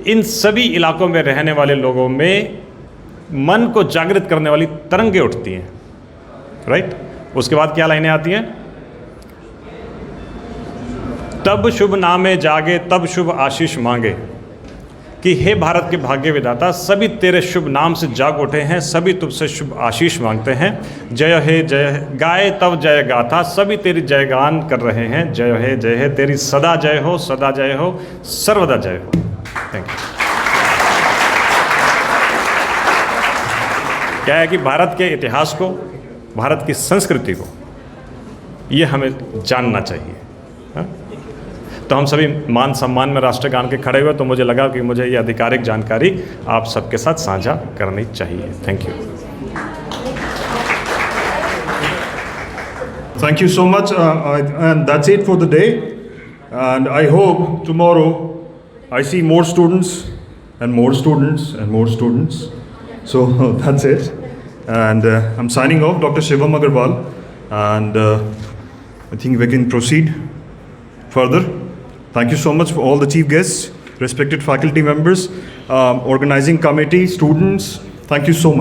इन सभी इलाकों में रहने वाले लोगों में मन को जागृत करने वाली तरंगें उठती हैं, राइट. उसके बाद क्या लाइनें आती हैं? तब शुभ नामे जागे तब शुभ आशीष मांगे, कि हे भारत के भाग्य विधाता सभी तेरे शुभ नाम से जाग उठे हैं, सभी तुझसे शुभ आशीष मांगते हैं. जय हे गाए तब जय गाथा, सभी तेरी जयगान कर रहे हैं. जय है तेरी सदा जय हो, सदा जय हो, सर्वदा जय हो. Thank you. क्या है कि भारत के इतिहास को, भारत की संस्कृति को ये हमें जानना चाहिए. हाँ? तो हम सभी मान सम्मान में राष्ट्रगान के खड़े हुए, तो मुझे लगा कि मुझे ये आधिकारिक जानकारी आप सबके साथ साझा करनी चाहिए. Thank you. Thank you so much, and that's it for the day. And I hope tomorrow I see more students and more students and more students. So that's it. And I'm signing off, Dr. Shivam Agarwal, and I think we can proceed further. Thank you so much for all the chief guests, respected faculty members, organizing committee, students. Thank you so much.